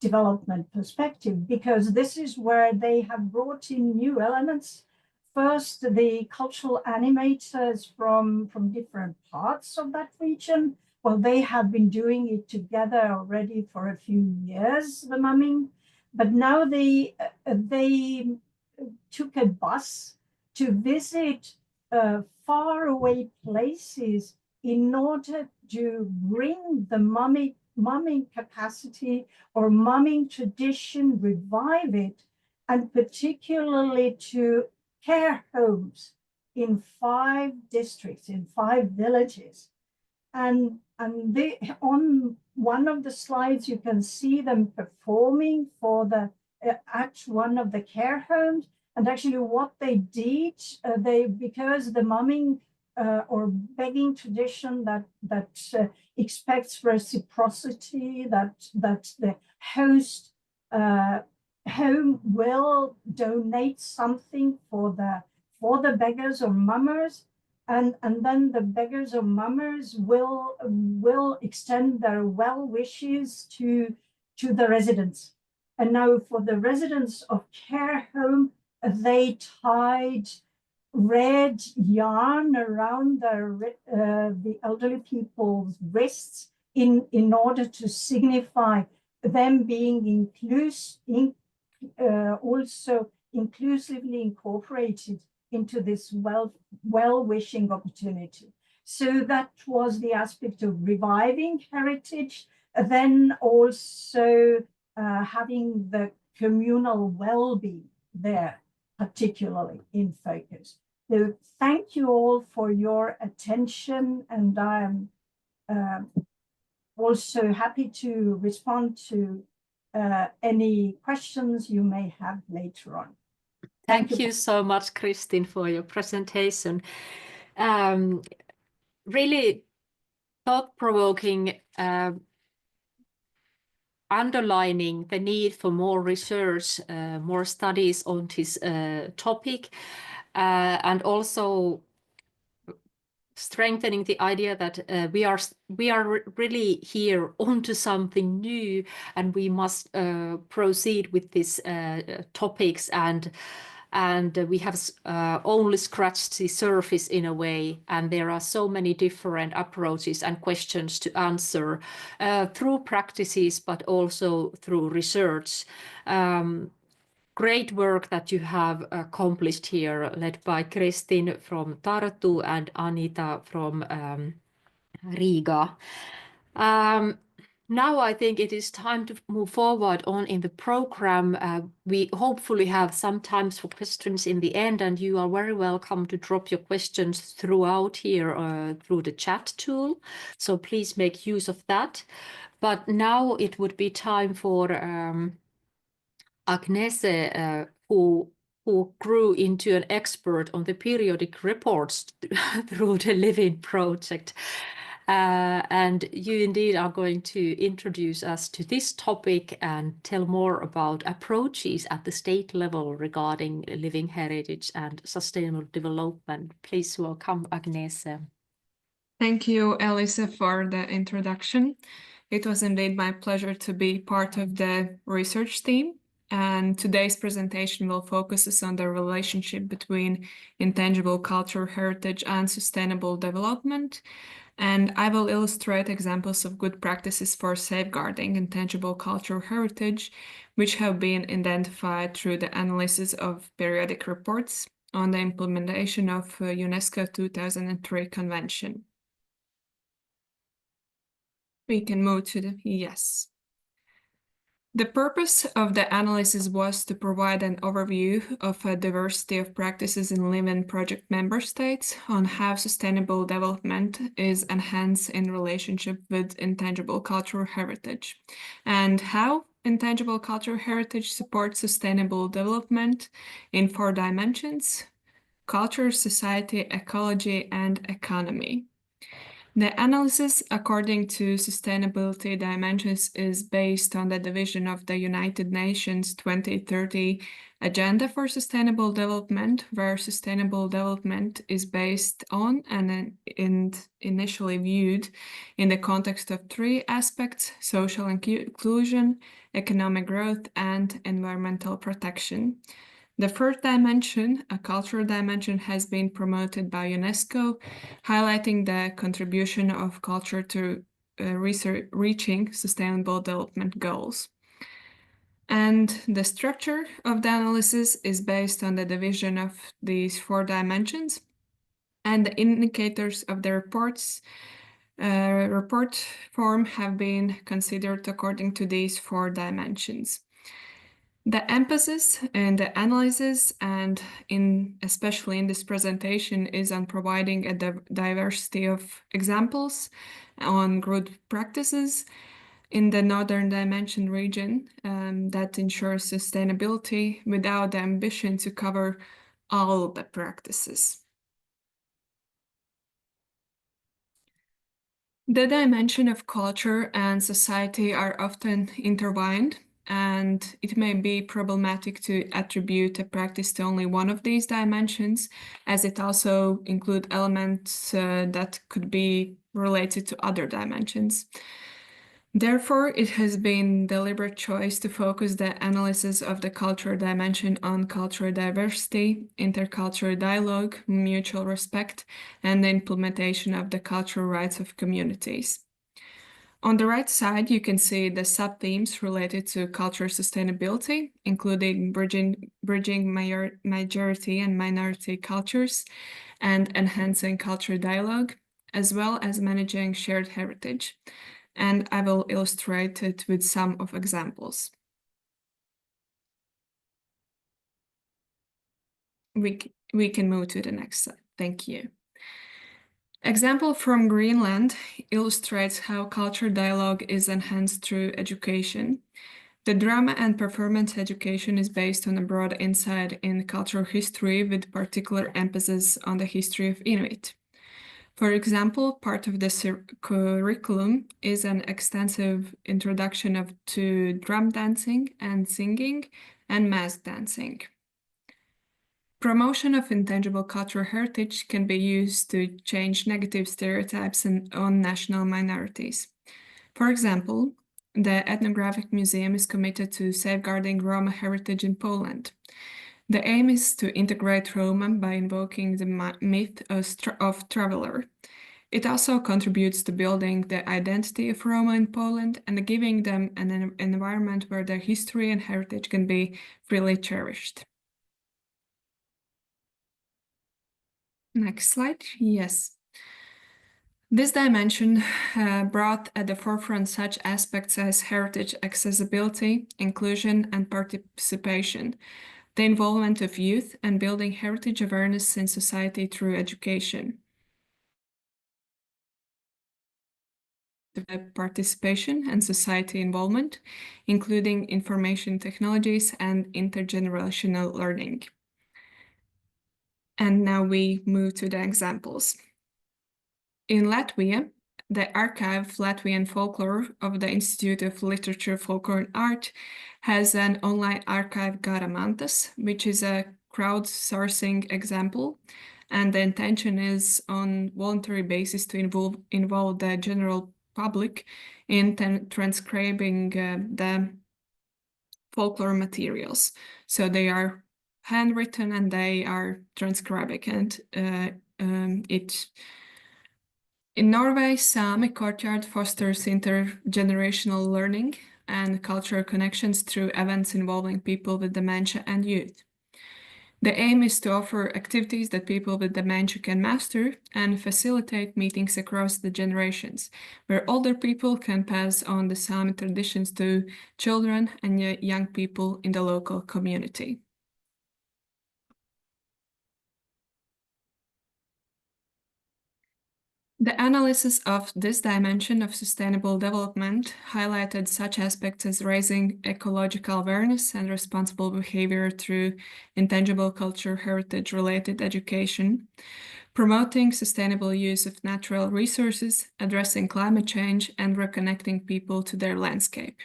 development perspective, because this is where they have brought in new elements. First, the cultural animators from different parts of that region. Well, they have been doing it together already for a few years, the mumming, but now they took a bus to visit faraway places in order to bring the mumming capacity or mumming tradition, revive it, and particularly to care homes in 5 districts, in 5 villages. And they, on one of the slides, you can see them performing for the at one of the care homes. And actually what they did, because the mumming or begging tradition that expects reciprocity, that the host home will donate something for the beggars or mummers, and then the beggars or mummers will extend their well wishes to the residents. And now for the residents of care home, they tied red yarn around the elderly people's wrists in order to signify them being also inclusively incorporated into this well-wishing opportunity. So that was the aspect of reviving heritage, then also having the communal well-being there, particularly in focus. So thank you all for your attention, and I'm also happy to respond to any questions you may have later on. Thank you so much, Kristin, for your presentation. really thought-provoking, underlining the need for more research, more studies on this topic, and also strengthening the idea that we are really here onto something new, and we must proceed with these topics, and we have only scratched the surface in a way, and there are so many different approaches and questions to answer through practices, but also through research. Great work that you have accomplished here, led by Kristin from Tartu and Anita from Riga. Now I think it is time to move forward on in the program. We hopefully have some time for questions in the end, and you are very welcome to drop your questions throughout here through the chat tool. So please make use of that. But now it would be time for Agnese, who grew into an expert on the periodic reports through the LIVIND project. And you indeed are going to introduce us to this topic and tell more about approaches at the state level regarding living heritage and sustainable development. Please welcome Agnese. Thank you, Elisa, for the introduction. It was indeed my pleasure to be part of the research team. And today's presentation will focus on the relationship between intangible cultural heritage and sustainable development. And I will illustrate examples of good practices for safeguarding intangible cultural heritage, which have been identified through the analysis of periodic reports on the implementation of UNESCO 2003 Convention. We can move to the yes. The purpose of the analysis was to provide an overview of a diversity of practices in LIVIND project member states on how sustainable development is enhanced in relationship with intangible cultural heritage, and how intangible cultural heritage supports sustainable development in 4 dimensions: culture, society, ecology, and economy. The analysis according to sustainability dimensions is based on the division of the United Nations 2030 Agenda for Sustainable Development, where sustainable development is based on and initially viewed in the context of 3 aspects: social inclusion, economic growth, and environmental protection. The 4th dimension, a cultural dimension, has been promoted by UNESCO, highlighting the contribution of culture to reaching sustainable development goals. And the structure of the analysis is based on the division of these 4 dimensions, and the indicators of the report form have been considered according to these 4 dimensions. The emphasis in the analysis and especially in this presentation is on providing a diversity of examples on good practices in the Northern Dimension region that ensures sustainability without the ambition to cover all the practices. The dimension of culture and society are often intertwined, and it may be problematic to attribute a practice to only one of these dimensions, as it also includes elements that could be related to other dimensions. Therefore, it has been a deliberate choice to focus the analysis of the cultural dimension on cultural diversity, intercultural dialogue, mutual respect, and the implementation of the cultural rights of communities. On the right side, you can see the sub-themes related to cultural sustainability, including bridging majority and minority cultures and enhancing cultural dialogue, as well as managing shared heritage. And I will illustrate it with some of examples. We can move to the next slide. Thank you. Example from Greenland illustrates how culture dialogue is enhanced through education. The drama and performance education is based on a broad insight in cultural history with particular emphasis on the history of Inuit. For example, part of the curriculum is an extensive introduction to drum dancing and singing and mass dancing. Promotion of intangible cultural heritage can be used to change negative stereotypes on national minorities. For example, the Ethnographic Museum is committed to safeguarding Roma heritage in Poland. The aim is to integrate Roma by invoking the myth of traveler. It also contributes to building the identity of Roma in Poland and giving them an environment where their history and heritage can be freely cherished. Next slide. Yes. This dimension brought at the forefront such aspects as heritage accessibility, inclusion, and participation, the involvement of youth, and building heritage awareness in society through education. Participation and society involvement, including information technologies and intergenerational learning. And now we move to the examples. In Latvia, the Archive of Latvian Folklore of the Institute of Literature, Folklore and Art has an online archive Garamantas, which is a crowdsourcing example, and the intention is on voluntary basis to involve the general public in transcribing the folklore materials. So they are handwritten and they are transcribing, and in Norway, Sami Courtyard fosters intergenerational learning and cultural connections through events involving people with dementia and youth. The aim is to offer activities that people with dementia can master and facilitate meetings across the generations, where older people can pass on the Sami traditions to children and young people in the local community. The analysis of this dimension of sustainable development highlighted such aspects as raising ecological awareness and responsible behavior through intangible culture heritage-related education, promoting sustainable use of natural resources, addressing climate change, and reconnecting people to their landscape.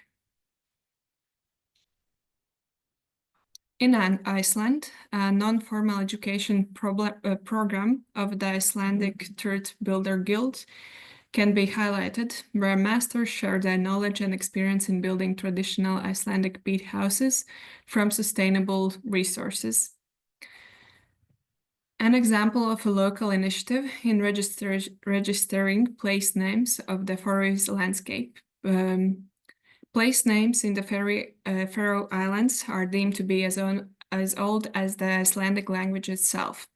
In Iceland, a non-formal education program of the Icelandic Truth Builder Guild can be highlighted, where masters share their knowledge and experience in building traditional Icelandic peat houses from sustainable resources. An example of a local initiative in registering place names of the Faroese landscape. Place names in the Faroe Islands are deemed to be as old as the Icelandic language itself.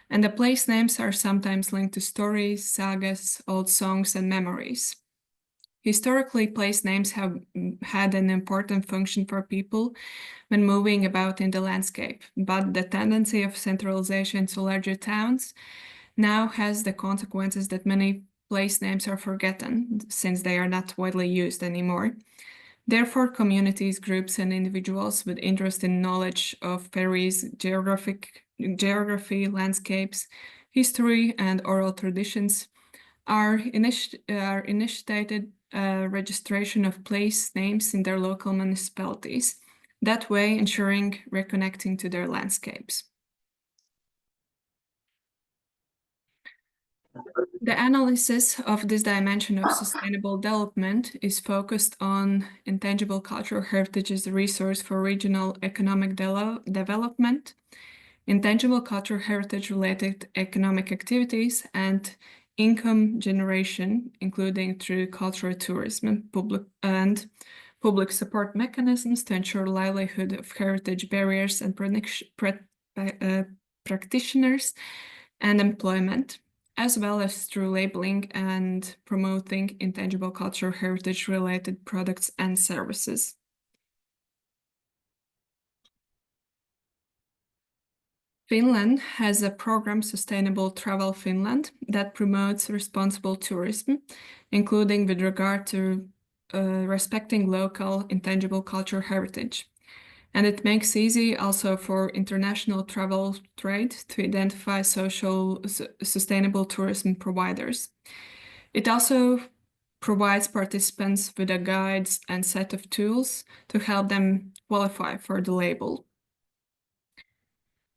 And the place names are sometimes linked to stories, sagas, old songs, and memories. Historically, place names have had an important function for people when moving about in the landscape, but the tendency of centralization to larger towns now has the consequences that many place names are forgotten, since they are not widely used anymore. Therefore, communities, groups, and individuals with interest in knowledge of Faroese geography, landscapes, history, and oral traditions are initiated registration of place names in their local municipalities, that way ensuring reconnecting to their landscapes. The analysis of this dimension of sustainable development is focused on intangible cultural heritage as a resource for regional economic development, intangible cultural heritage-related economic activities, and income generation, including through cultural tourism and public support mechanisms to ensure livelihood of heritage barriers and practitioners and employment, as well as through labeling and promoting intangible cultural heritage-related products and services. Finland has a program, Sustainable Travel Finland, that promotes responsible tourism, including with regard to respecting local intangible cultural heritage. And it makes easy also for international travel trade to identify sustainable tourism providers. It also provides participants with a guides and set of tools to help them qualify for the label.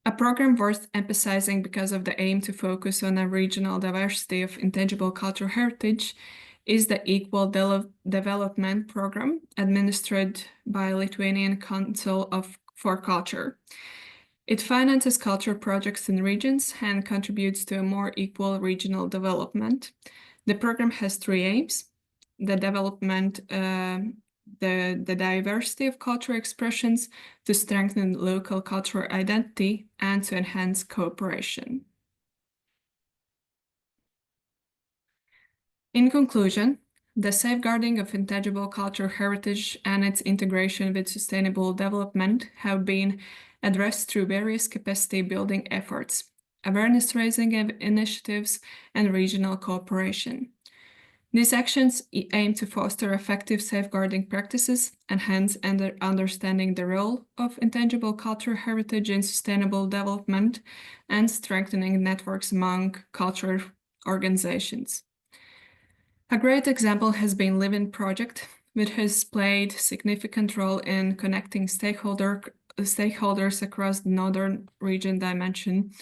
A program worth emphasizing because of the aim to focus on a regional diversity of intangible cultural heritage is the Equal Development Program administered by Lithuanian Council for Culture. It finances culture projects in regions and contributes to a more equal regional development. The program has three aims: the development, the diversity of cultural expressions, to strengthen local cultural identity, and to enhance cooperation. In conclusion, the safeguarding of intangible cultural heritage and its integration with sustainable development have been addressed through various capacity building efforts, awareness raising initiatives, and regional cooperation. These actions aim to foster effective safeguarding practices, enhance understanding the role of intangible cultural heritage in sustainable development, and strengthening networks among cultural organizations. A great example has been LIVIND Project, which has played a significant role in connecting stakeholders across the northern region dimension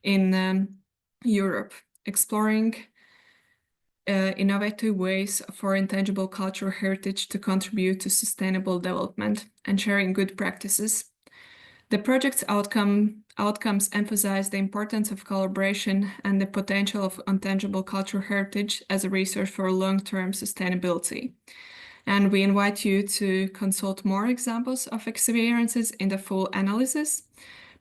in Europe, exploring innovative ways for intangible cultural heritage to contribute to sustainable development and sharing good practices. The project's outcomes emphasize the importance of collaboration and the potential of intangible cultural heritage as a resource for long-term sustainability. And we invite you to consult more examples of experiences in the full analysis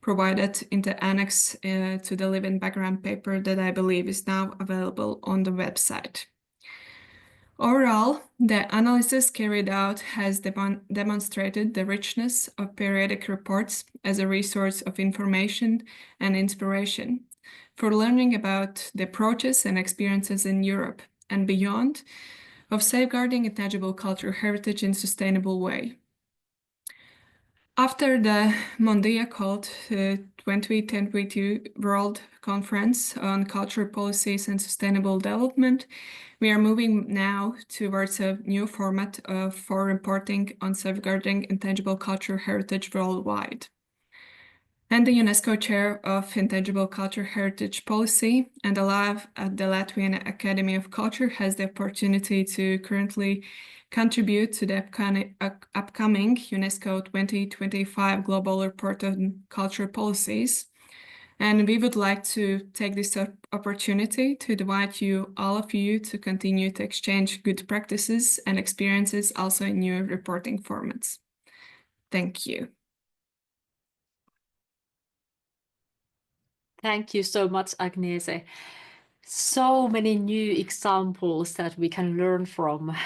provided in the annex to the LIVIND background paper that I believe is now available on the website. Overall, the analysis carried out has demonstrated the richness of periodic reports as a resource of information and inspiration for learning about the approaches and experiences in Europe and beyond of safeguarding intangible cultural heritage in a sustainable way. After the Mondial called 2022 World Conference on Cultural Policies and Sustainable Development, we are moving now towards a new format for reporting on safeguarding intangible cultural heritage worldwide. And the UNESCO Chair of Intangible Cultural Heritage Policy and Elävä at the Latvian Academy of Culture has the opportunity to currently contribute to the upcoming UNESCO 2025 Global Report on Cultural Policies. And we would like to take this opportunity to invite all of you to continue to exchange good practices and experiences also in new reporting formats. Thank you. Thank you so much, Agnese. So many new examples that we can learn from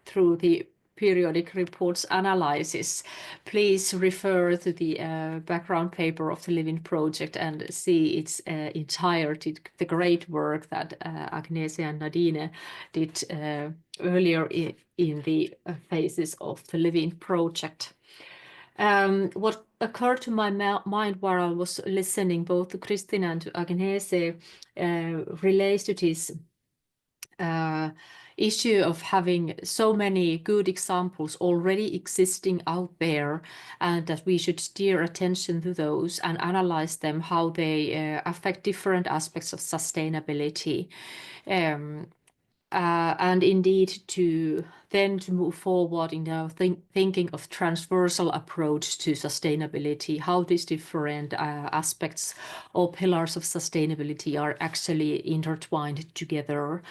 through the periodic reports analysis. Please refer to the background paper of the LIVIND project and see its entirety, the great work that Agnese and Nadine did earlier in the phases of the LIVIND project. What occurred to my mind while I was listening both to Kristin and to Agnese relates to this issue of having so many good examples already existing out there, and that we should steer attention to those and analyze them, how they affect different aspects of sustainability. And indeed to move forward in our thinking of transversal approach to sustainability, how these different aspects or pillars of sustainability are actually intertwined together.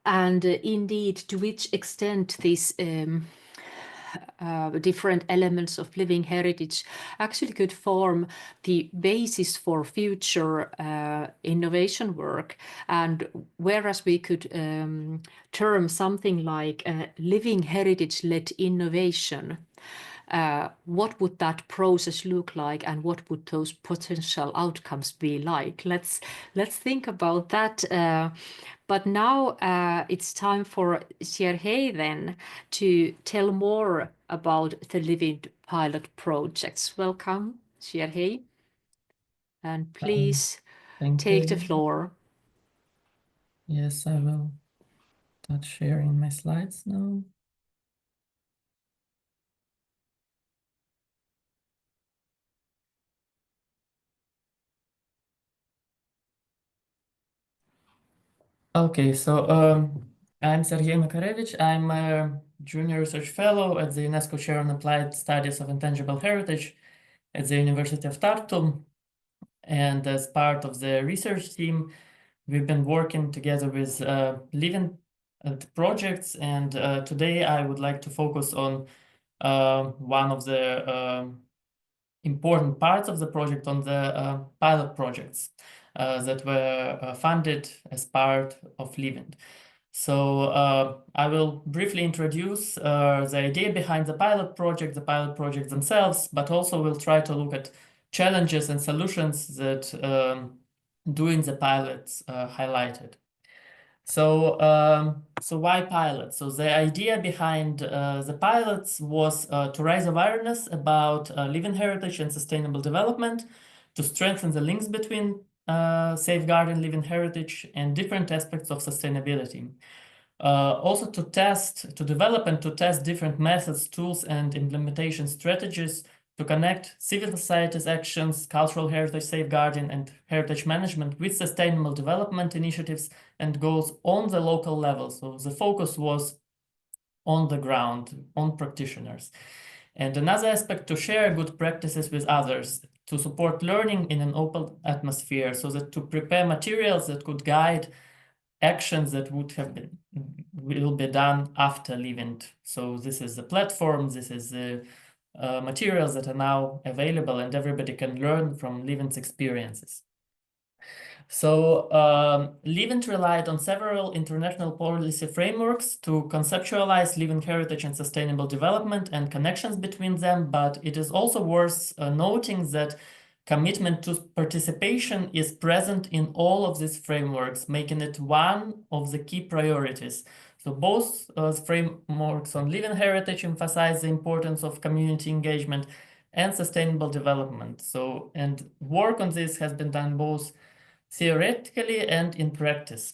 And indeed, to which extent these different elements of living heritage actually could form the basis for future innovation work. And whereas we could term something like living heritage-led innovation, what would that process look like, and what would those potential outcomes be like? Let's think about that. But now it's time for Siarhiej then to tell more about the LIVIND pilot projects. Welcome, Siarhiej. And please take the floor. Yes, I will start sharing my slides now. Okay, so I'm Siarhiej Makarevich. I'm a junior research fellow at the UNESCO Chair on Applied Studies of Intangible Heritage at the University of Tartu. And as part of the research team, we've been working together with LIVIND projects. And today I would like to focus on one of the important parts of the project, on the pilot projects that were funded as part of LIVIND. So I will briefly introduce the idea behind the pilot projects themselves, but also we'll try to look at challenges and solutions that doing the pilots highlighted. So why pilots? So the idea behind the pilots was to raise awareness about living heritage and sustainable development, to strengthen the links between safeguarding living heritage and different aspects of sustainability. Also to develop and to test different methods, tools, and implementation strategies to connect civil society's actions, cultural heritage safeguarding, and heritage management with sustainable development initiatives and goals on the local level. So the focus was on the ground, on practitioners. And another aspect, to share good practices with others, to support learning in an open atmosphere, so that to prepare materials that could guide actions that will be done after LIVIND. So this is the platform, this is the materials that are now available, and everybody can learn from LIVIND's experiences. So LIVIND relied on several international policy frameworks to conceptualize living heritage and sustainable development and connections between them, but it is also worth noting that commitment to participation is present in all of these frameworks, making it one of the key priorities. So both frameworks on living heritage emphasize the importance of community engagement and sustainable development. So, and work on this has been done both theoretically and in practice.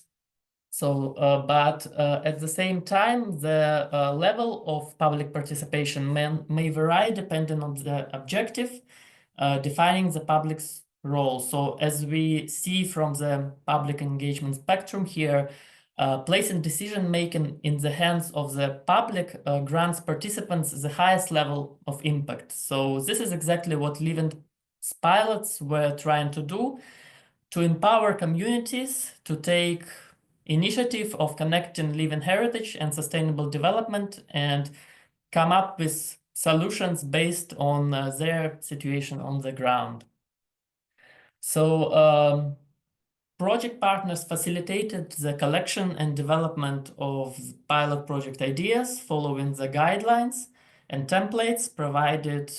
So, but at the same time, the level of public participation may vary depending on the objective, defining the public's role. So as we see from the public engagement spectrum here, placing decision-making in the hands of the public grants participants the highest level of impact. So this is exactly what LIVIND's pilots were trying to do, to empower communities to take initiative of connecting living heritage and sustainable development and come up with solutions based on their situation on the ground. So project partners facilitated the collection and development of pilot project ideas following the guidelines and templates provided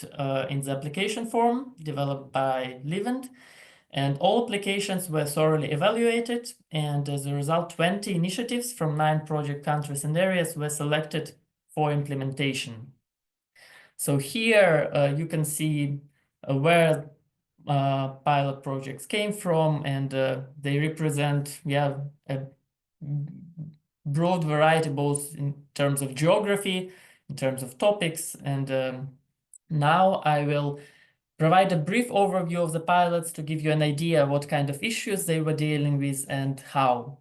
in the application form developed by LIVIND. And all applications were thoroughly evaluated, and as a result, 20 initiatives from 9 project countries and areas were selected for implementation. So here you can see where pilot projects came from, and they represent a broad variety, both in terms of geography, in terms of topics. And now I will provide a brief overview of the pilots to give you an idea what kind of issues they were dealing with and how.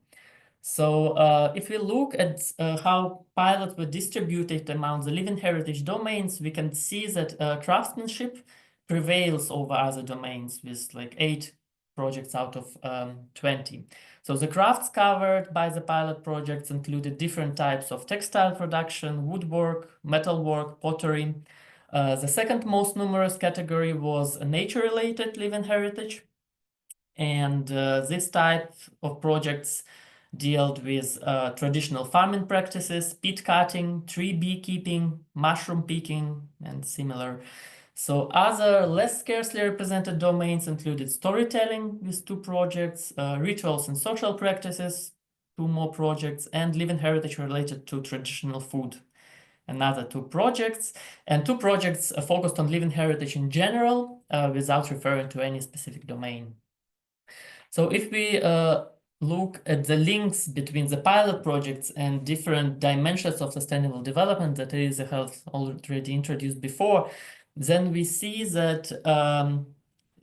So if we look at how pilots were distributed among the living heritage domains, we can see that craftsmanship prevails over other domains, with like 8 projects out of 20. So the crafts covered by the pilot projects included different types of textile production, woodwork, metalwork, pottery. The second most numerous category was nature-related living heritage. And this type of projects dealt with traditional farming practices, peat cutting, tree beekeeping, mushroom picking, and similar. So other less scarcely represented domains included storytelling with 2 projects, rituals and social practices, 2 more projects, and living heritage related to traditional food another 2 projects, and 2 projects focused on living heritage in general, without referring to any specific domain. So if we look at the links between the pilot projects and different dimensions of sustainable development that Elisa has already introduced before, then we see that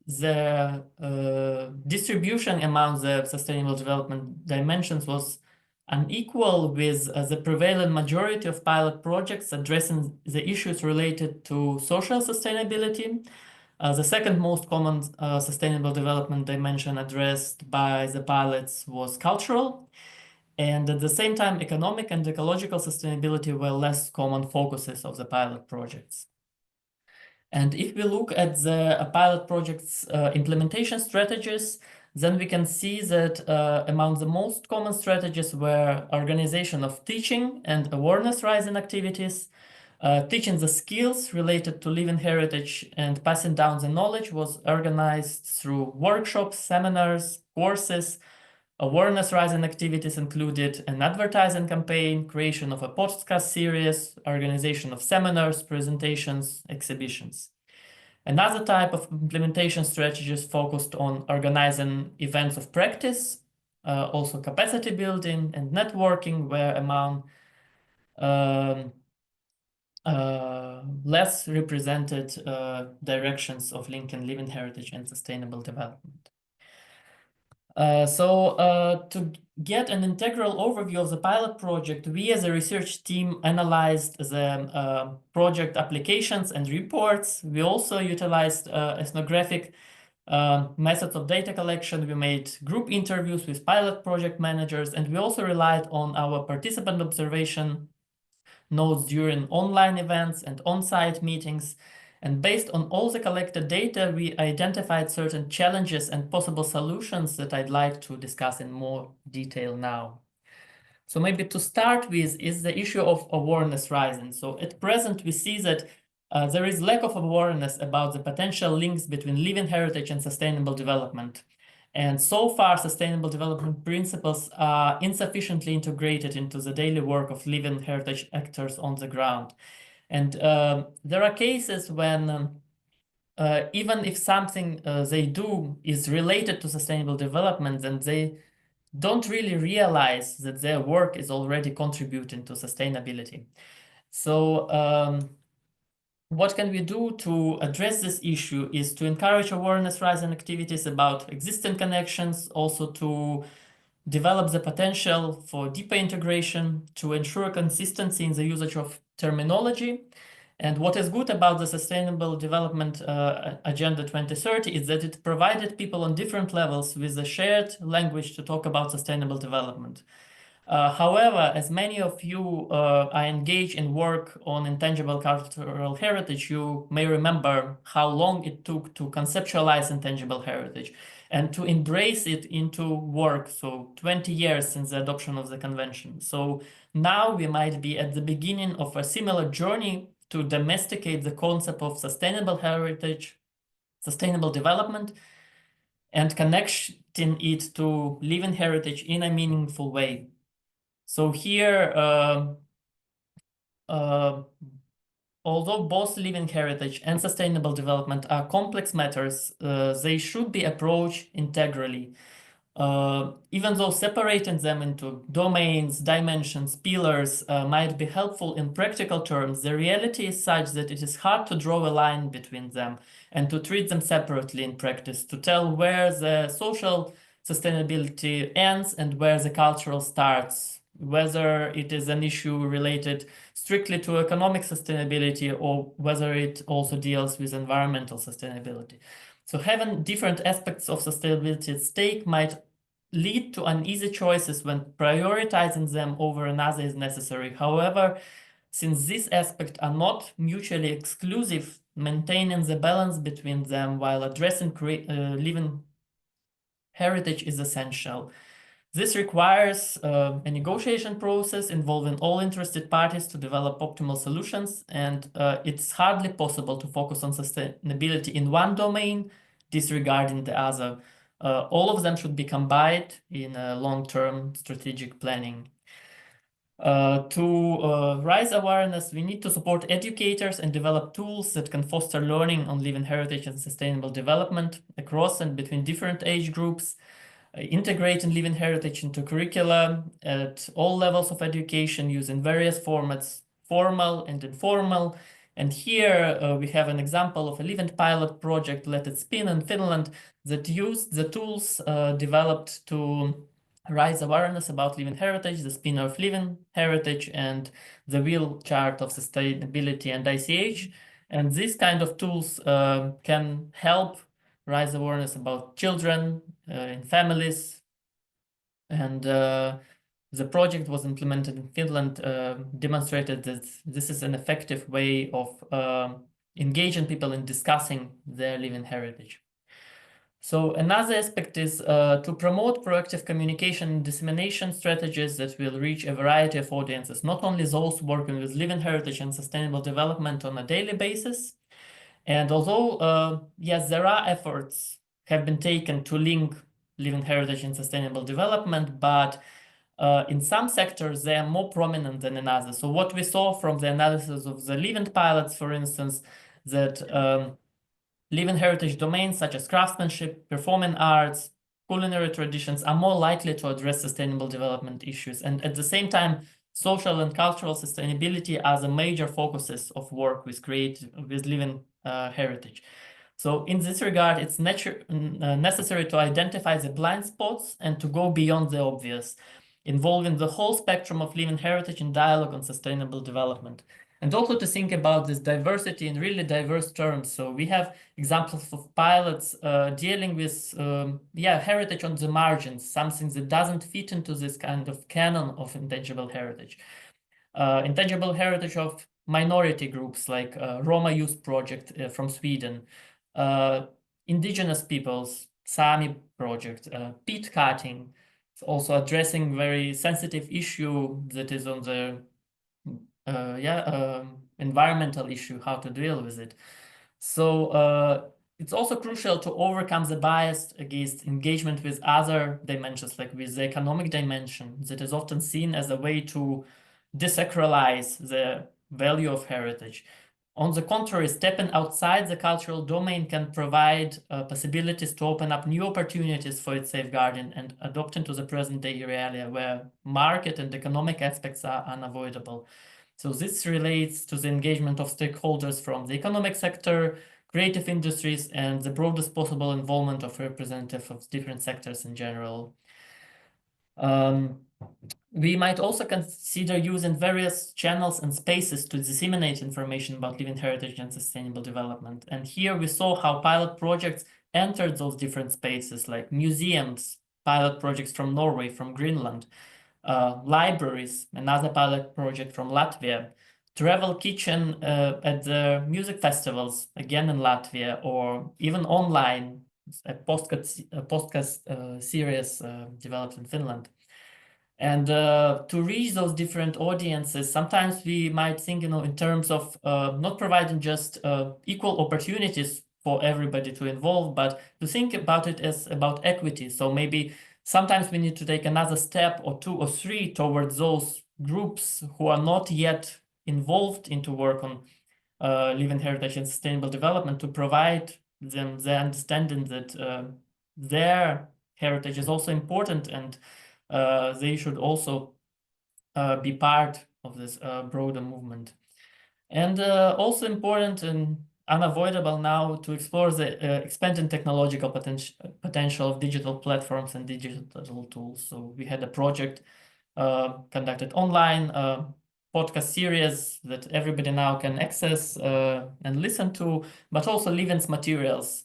the distribution among the sustainable development dimensions was unequal, with the prevalent majority of pilot projects addressing the issues related to social sustainability. The second most common sustainable development dimension addressed by the pilots was cultural, and at the same time, economic and ecological sustainability were less common focuses of the pilot projects. And if we look at the pilot project's implementation strategies, then we can see that among the most common strategies were organization of teaching and awareness-raising activities. Teaching the skills related to living heritage and passing down the knowledge was organized through workshops, seminars, courses. Awareness-raising activities included an advertising campaign, creation of a podcast series, organization of seminars, presentations, exhibitions. Another type of implementation strategies focused on organizing events of practice, also capacity building and networking were among less represented directions of linking living heritage and sustainable development. To get an integral overview of the pilot project, we as a research team analyzed the project applications and reports. We also utilized ethnographic methods of data collection. We made group interviews with pilot project managers, and we also relied on our participant observation notes during online events and on-site meetings. And based on all the collected data, we identified certain challenges and possible solutions that I'd like to discuss in more detail now. So maybe to start with is the issue of awareness rising. So at present, we see that there is lack of awareness about the potential links between living heritage and sustainable development. And so far, sustainable development principles are insufficiently integrated into the daily work of living heritage actors on the ground. And there are cases when even if something they do is related to sustainable development, then they don't really realize that their work is already contributing to sustainability. So what can we do to address this issue is to encourage awareness-raising activities about existing connections, also to develop the potential for deeper integration, to ensure consistency in the usage of terminology. And what is good about the Sustainable Development Agenda 2030 is that it provided people on different levels with a shared language to talk about sustainable development. However, as many of you are engaged in work on intangible cultural heritage, you may remember how long it took to conceptualize intangible heritage and to embrace it into work. So 20 years since the adoption of the convention. So now we might be at the beginning of a similar journey to domesticate the concept of sustainable heritage, sustainable development, and connecting it to living heritage in a meaningful way. So here, although both living heritage and sustainable development are complex matters, they should be approached integrally. Even though separating them into domains, dimensions, pillars might be helpful in practical terms, the reality is such that it is hard to draw a line between them and to treat them separately in practice, to tell where the social sustainability ends and where the cultural starts, whether it is an issue related strictly to economic sustainability or whether it also deals with environmental sustainability. So having different aspects of sustainability at stake might lead to uneasy choices when prioritizing them over another is necessary. However, since these aspects are not mutually exclusive, maintaining the balance between them while addressing living heritage is essential. This requires a negotiation process involving all interested parties to develop optimal solutions, and it's hardly possible to focus on sustainability in one domain, disregarding the other. All of them should be combined in a long-term strategic planning. To raise awareness, we need to support educators and develop tools that can foster learning on living heritage and sustainable development across and between different age groups, integrating living heritage into curricula at all levels of education using various formats, formal and informal. And here we have an example of a living pilot project, Let It Spin in Finland, that used the tools developed to raise awareness about living heritage, the spin of living heritage, and the wheel chart of sustainability and ICH. And these kind of tools can help raise awareness about children in families. And the project was implemented in Finland, demonstrated that this is an effective way of engaging people in discussing their living heritage. So another aspect is to promote proactive communication and dissemination strategies that will reach a variety of audiences, not only those working with living heritage and sustainable development on a daily basis. And although, yes, there are efforts have been taken to link living heritage and sustainable development, but in some sectors, they are more prominent than in others. So what we saw from the analysis of the living pilots, for instance, that living heritage domains such as craftsmanship, performing arts, culinary traditions are more likely to address sustainable development issues. And at the same time, social and cultural sustainability are the major focuses of work with living heritage. So in this regard, it's necessary to identify the blind spots and to go beyond the obvious, involving the whole spectrum of living heritage in dialogue on sustainable development. And also to think about this diversity in really diverse terms. So we have examples of pilots dealing with heritage on the margins, something that doesn't fit into this kind of canon of intangible heritage. Intangible heritage of minority groups like Roma Youth Project from Sweden, indigenous peoples, Sami project, peat cutting, also addressing very sensitive issue that is on the environmental issue, how to deal with it. So it's also crucial to overcome the bias against engagement with other dimensions, like with the economic dimension that is often seen as a way to desacralize the value of heritage. On the contrary, stepping outside the cultural domain can provide possibilities to open up new opportunities for its safeguarding and adopting to the present day reality where market and economic aspects are unavoidable. So this relates to the engagement of stakeholders from the economic sector, creative industries, and the broadest possible involvement of representatives of different sectors in general. We might also consider using various channels and spaces to disseminate information about living heritage and sustainable development. And here we saw how pilot projects entered those different spaces, like museums, pilot projects from Norway, from Greenland, libraries, another pilot project from Latvia, travel kitchen at the music festivals, again in Latvia, or even online, a podcast series developed in Finland. And to reach those different audiences, sometimes we might think, in terms of not providing just equal opportunities for everybody to involve, but to think about it as about equity. So maybe sometimes we need to take another step or 2 or 3 towards those groups who are not yet involved into work on living heritage and sustainable development, to provide them the understanding that their heritage is also important, and they should also be part of this broader movement. And also important and unavoidable now to explore the expanding technological potential of digital platforms and digital tools. So we had a project conducted online, podcast series that everybody now can access and listen to, but also Living's materials.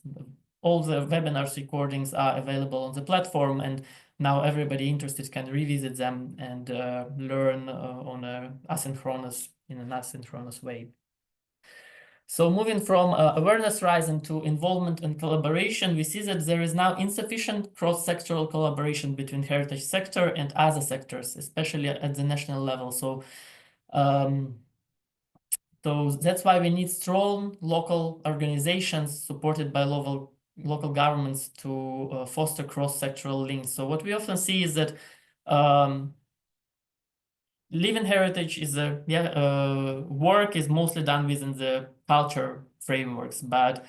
All the webinars recordings are available on the platform, and now everybody interested can revisit them and learn in an asynchronous way. So moving from awareness rising to involvement and collaboration, we see that there is now insufficient cross-sectoral collaboration between heritage sector and other sectors, especially at the national level. So that's why we need strong local organizations supported by local governments to foster cross-sectoral links. So what we often see is that living heritage is work is mostly done within the culture frameworks, but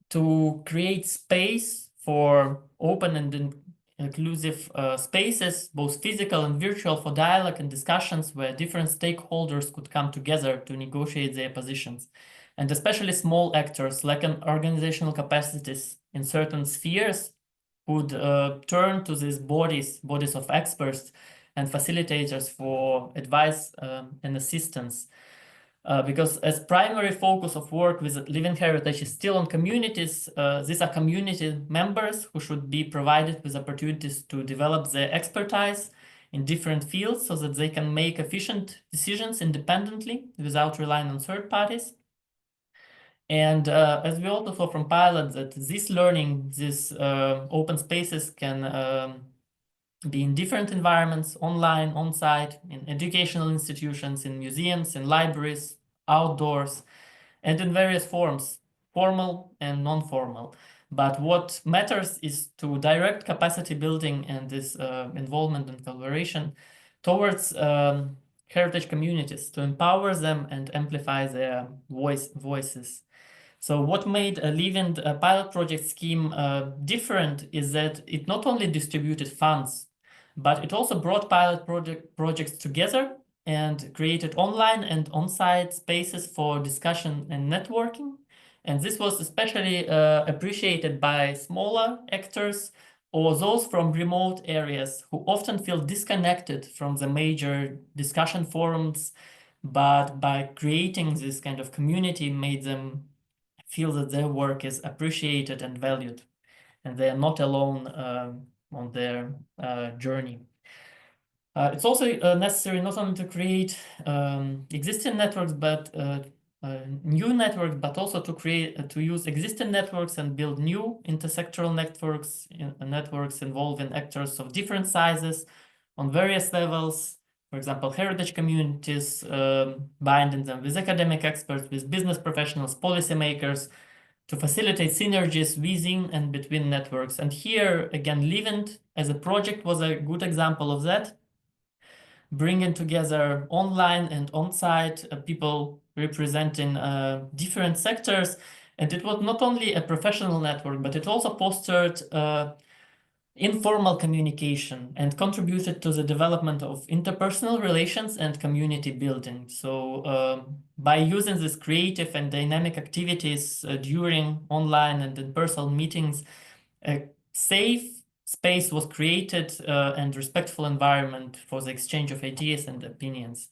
to create space for open and inclusive spaces, both physical and virtual, for dialogue and discussions where different stakeholders could come together to negotiate their positions. And especially small actors lacking organizational capacities in certain spheres would turn to these bodies of experts and facilitators for advice and assistance. Because as primary focus of work with living heritage is still on communities, these are community members who should be provided with opportunities to develop their expertise in different fields so that they can make efficient decisions independently without relying on third parties. And as we also saw from pilot, that this learning, these open spaces can be in different environments, online, on-site, in educational institutions, in museums, in libraries, outdoors, and in various forms, formal and non-formal. But what matters is to direct capacity building and this involvement and collaboration towards heritage communities, to empower them and amplify their voices. So what made a LIVIND pilot project scheme different is that it not only distributed funds, but it also brought pilot projects together and created online and on-site spaces for discussion and networking. And this was especially appreciated by smaller actors or those from remote areas who often feel disconnected from the major discussion forums, but by creating this kind of community made them feel that their work is appreciated and valued, and they are not alone on their journey. It's also necessary not only to create existing networks, but new networks, but also to use existing networks and build new intersectoral networks involving actors of different sizes on various levels. For example, heritage communities, binding them with academic experts, with business professionals, policymakers, to facilitate synergies within and between networks. And here, again, LIVIND as a project was a good example of that, bringing together online and on-site people representing different sectors. And it was not only a professional network, but it also fostered informal communication and contributed to the development of interpersonal relations and community building. So by using these creative and dynamic activities during online and in-person meetings, a safe space was created and respectful environment for the exchange of ideas and opinions.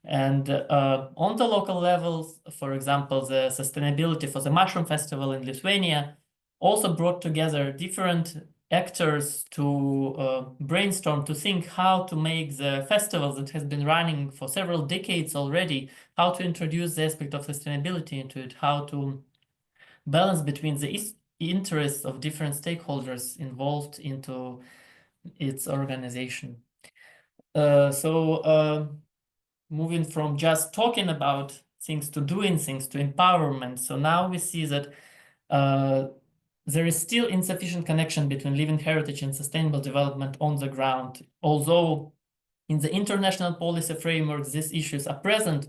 And on the local levels, for example, the sustainability for the Mushroom Festival in Lithuania also brought together different actors to brainstorm, to think how to make the festival that has been running for several decades already, how to introduce the aspect of sustainability into it, how to balance between the interests of different stakeholders involved into its organization. Moving from just talking about things to doing things to empowerment. So now we see that there is still insufficient connection between living heritage and sustainable development on the ground. Although in the international policy framework, these issues are present,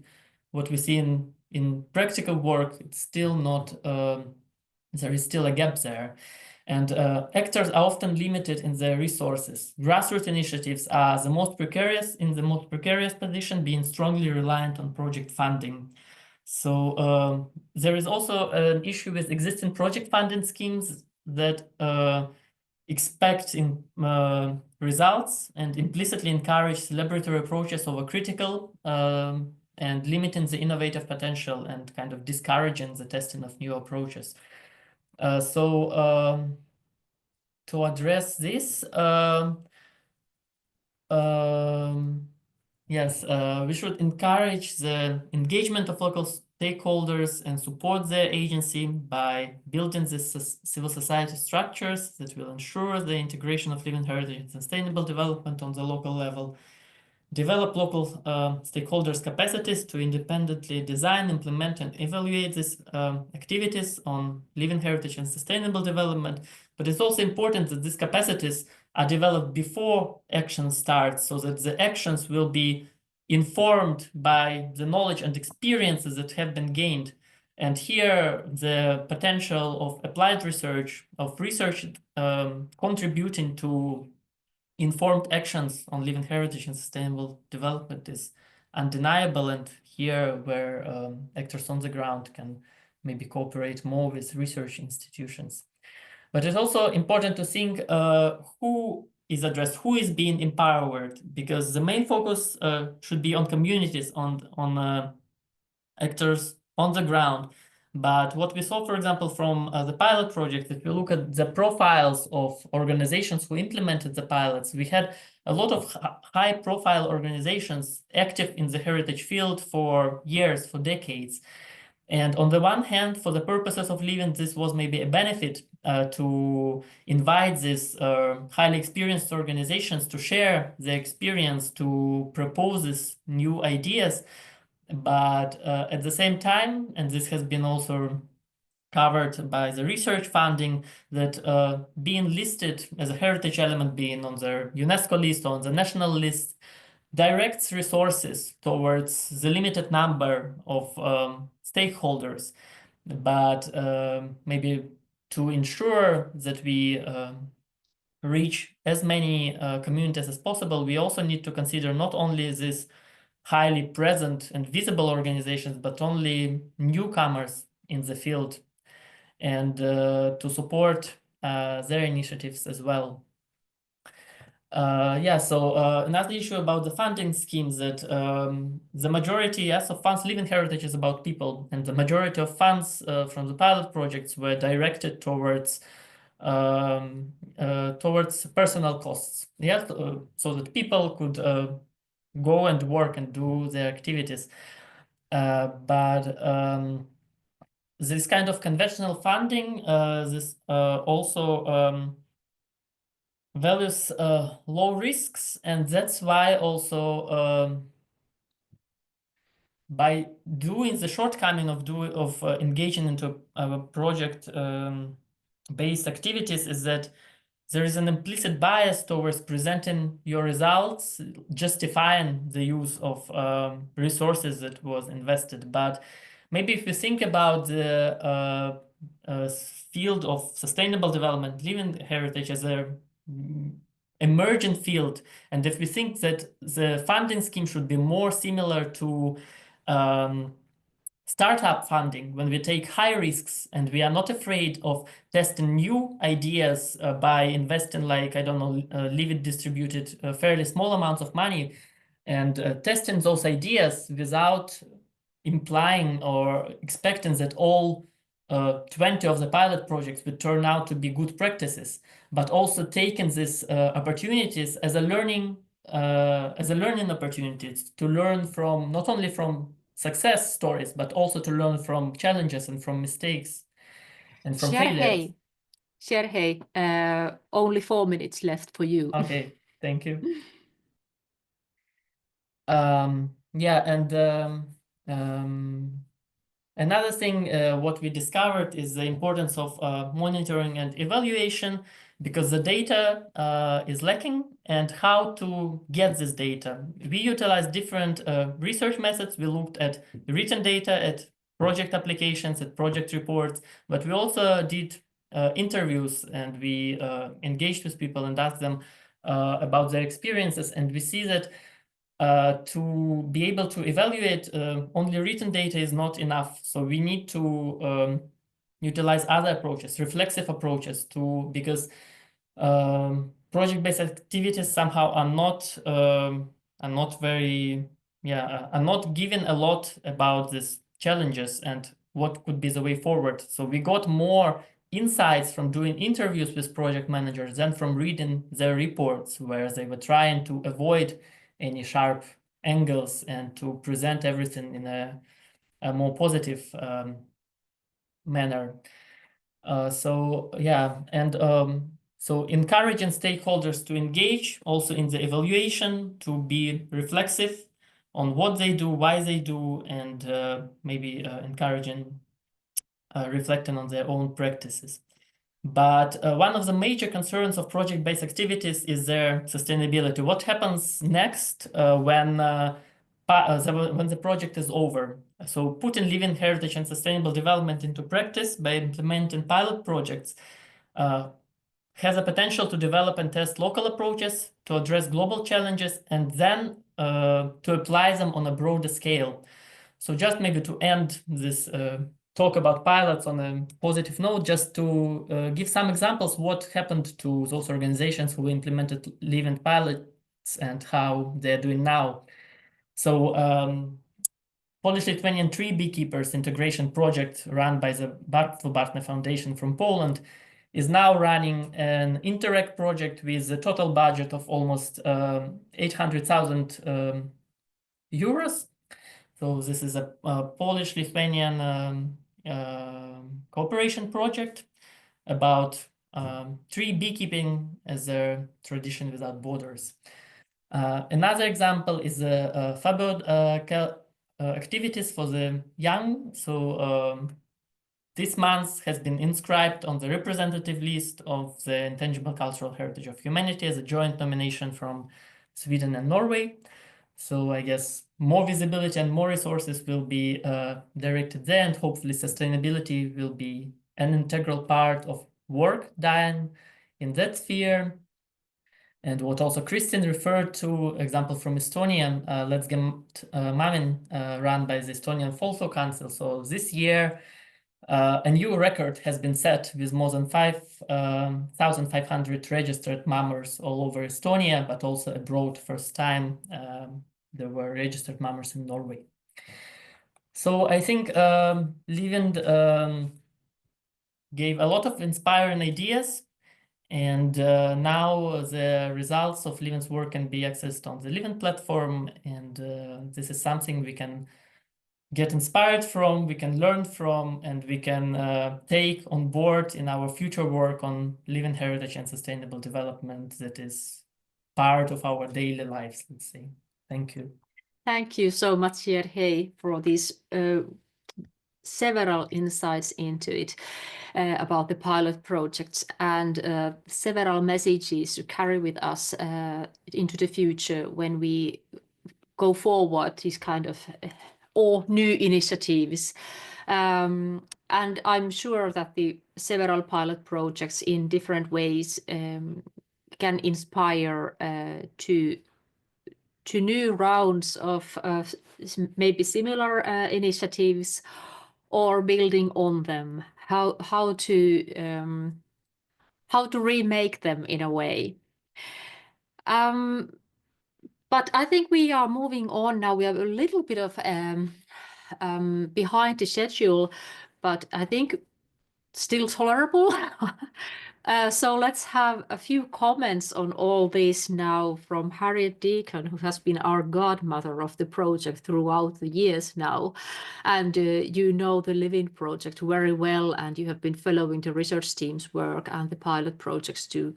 what we see in practical work, it's still not, there is still a gap there. And actors are often limited in their resources. Grassroots initiatives are the most precarious, in the most precarious position, being strongly reliant on project funding. So there is also an issue with existing project funding schemes that expect results and implicitly encourage celebratory approaches over critical and limiting the innovative potential and kind of discouraging the testing of new approaches. To address this, yes, we should encourage the engagement of local stakeholders and support their agency by building these civil society structures that will ensure the integration of living heritage and sustainable development on the local level. Develop local stakeholders' capacities to independently design, implement, and evaluate these activities on living heritage and sustainable development. But it's also important that these capacities are developed before action starts, so that the actions will be informed by the knowledge and experiences that have been gained. And here, the potential of applied research, of research contributing to informed actions on living heritage and sustainable development is undeniable. And here, where actors on the ground can maybe cooperate more with research institutions. But it's also important to think who is addressed, who is being empowered, because the main focus should be on communities, on actors on the ground. But what we saw, for example, from the pilot project, if you look at the profiles of organizations who implemented the pilots, we had a lot of high-profile organizations active in the heritage field for years, for decades. And on the one hand, for the purposes of living, this was maybe a benefit to invite these highly experienced organizations to share their experience, to propose these new ideas. But at the same time, and this has been also covered by the research funding, that being listed as a heritage element, being on the UNESCO list or on the national list, directs resources towards the limited number of stakeholders. But maybe to ensure that we reach as many communities as possible, we also need to consider not only these highly present and visible organizations, but only newcomers in the field, and to support their initiatives as well. So another issue about the funding schemes, that the majority of funds, Living Heritage is about people, and the majority of funds from the pilot projects were directed towards personal costs, so that people could go and work and do their activities. But this kind of conventional funding, this also values low risks, and that's why also by doing the shortcoming of engaging into project based activities is that there is an implicit bias towards presenting your results, justifying the use of resources that was invested. But maybe if we think about the field of sustainable development, living heritage as a emergent field, and if we think that the funding scheme should be more similar to startup funding, when we take high risks and we are not afraid of testing new ideas by investing, like, I don't know, leave it distributed fairly small amounts of money, and testing those ideas without implying or expecting that all 20 of the pilot projects would turn out to be good practices, but also taking these opportunities as a learning opportunities to learn from, not only from success stories, but also to learn from challenges and from mistakes and from failures. Siarhiej, only 4 minutes left for you. Okay, thank you. Another thing what we discovered is the importance of monitoring and evaluation, because the data is lacking, and how to get this data. We utilized different research methods. We looked at written data, at project applications, at project reports, but we also did interviews, and we engaged with people and asked them about their experiences. And we see that to be able to evaluate only written data is not enough. So we need to utilize other approaches, reflexive approaches, because project-based activities somehow are not given a lot about these challenges and what could be the way forward. So we got more insights from doing interviews with project managers than from reading their reports, where they were trying to avoid any sharp angles and to present everything in a more positive manner. So encouraging stakeholders to engage also in the evaluation, to be reflexive on what they do, why they do, and maybe encouraging reflecting on their own practices. But one of the major concerns of project-based activities is their sustainability. What happens next when the project is over? So putting living heritage and sustainable development into practice by implementing pilot projects has a potential to develop and test local approaches, to address global challenges, and then to apply them on a broader scale. So just maybe to end this talk about pilots on a positive note, just to give some examples what happened to those organizations who implemented living pilots and how they're doing now. So Polish-Lithuanian tree beekeepers integration project run by the Bartło Foundation from Poland is now running an Interreg project with a total budget of almost 800,000 euros. So this is a Polish-Lithuanian cooperation project about tree beekeeping as a tradition without borders. Another example is the Foreword activities for the young. So this month has been inscribed on the representative list of the Intangible Cultural Heritage of Humanity as a joint nomination from Sweden and Norway. So I guess more visibility and more resources will be directed there, and hopefully sustainability will be an integral part of work done in that sphere. And what also Kristin referred to, example from Estonia, Let's Get Mamin, run by the Estonian Folklore Council. So this year, a new record has been set with more than 5,500 registered mummers all over Estonia, but also abroad. First time there were registered mummers in Norway. So I think LIVIND gave a lot of inspiring ideas, and now the results of LIVIND's work can be accessed on the LIVIND platform, and this is something we can get inspired from, we can learn from, and we can take on board in our future work on living heritage and sustainable development that is part of our daily lives, let's say. Thank you. Thank you so much, Siarhiej, for these several insights into it about the pilot projects and several messages to carry with us into the future when we go forward these kind of or new initiatives. And I'm sure that the several pilot projects in different ways can inspire to new rounds of maybe similar initiatives or building on them, how to remake them in a way. But I think we are moving on now. We have a little bit of behind the schedule, but I think still tolerable. So let's have a few comments on all this now from Harriet Deacon, who has been our godmother of the project throughout the years now. And you know the LIVIND project very well, and you have been following the research team's work and the pilot projects too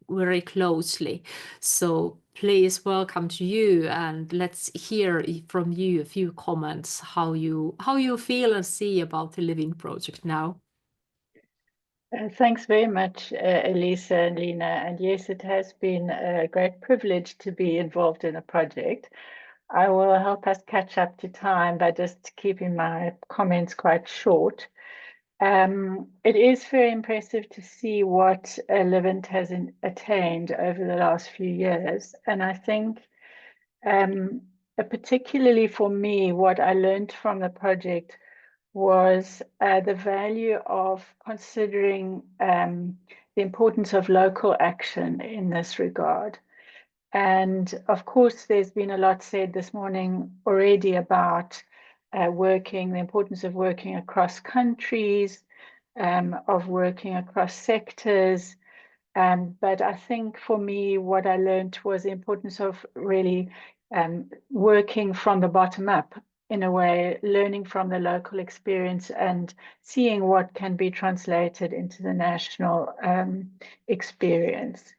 very closely. So please, welcome to you, and let's hear from you a few comments how you feel and see about the LIVIND project now. Thanks very much, Elisa and Leena. And yes, it has been a great privilege to be involved in a project. I will help us catch up to time by just keeping my comments quite short. It is very impressive to see what LIVIND has attained over the last few years. And I think particularly for me, what I learned from the project was the value of considering the importance of local action in this regard. And of course, there's been a lot said this morning already about the importance of working across countries, of working across sectors. But I think for me, what I learned was the importance of really working from the bottom up, in a way, learning from the local experience and seeing what can be translated into the national experience.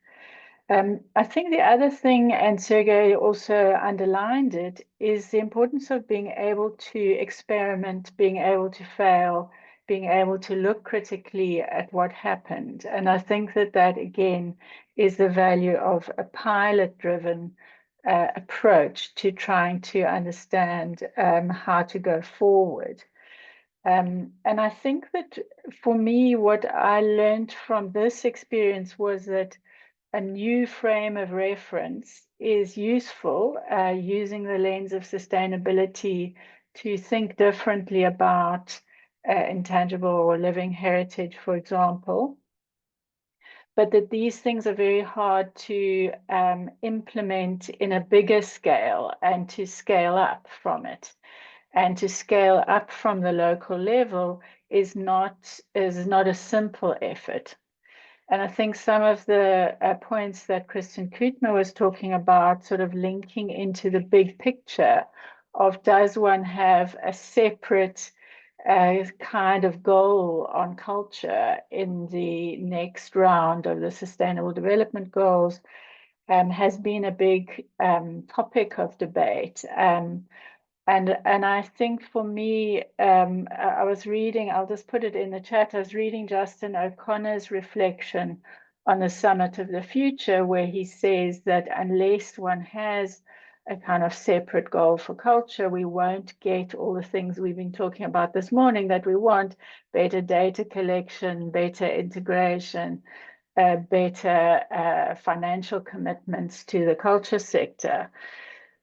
I think the other thing, and Sergei also underlined it, is the importance of being able to experiment, being able to fail, being able to look critically at what happened. And I think that that, again, is the value of a pilot-driven approach to trying to understand how to go forward. And I think that for me, what I learned from this experience was that a new frame of reference is useful, using the lens of sustainability to think differently about intangible or living heritage, for example. But that these things are very hard to implement in a bigger scale and to scale up from it. And to scale up from the local level is not a simple effort. And I think some of the points that Kristin Kuutma was talking about, sort of linking into the big picture of, does one have a separate kind of goal on culture in the next round of the Sustainable Development Goals, has been a big topic of debate. And I think for me, I was reading, I'll just put it in the chat, I was reading Justin O'Connor's reflection on the Summit of the Future, where he says that unless one has a kind of separate goal for culture, we won't get all the things we've been talking about this morning that we want: better data collection, better integration, better financial commitments to the culture sector.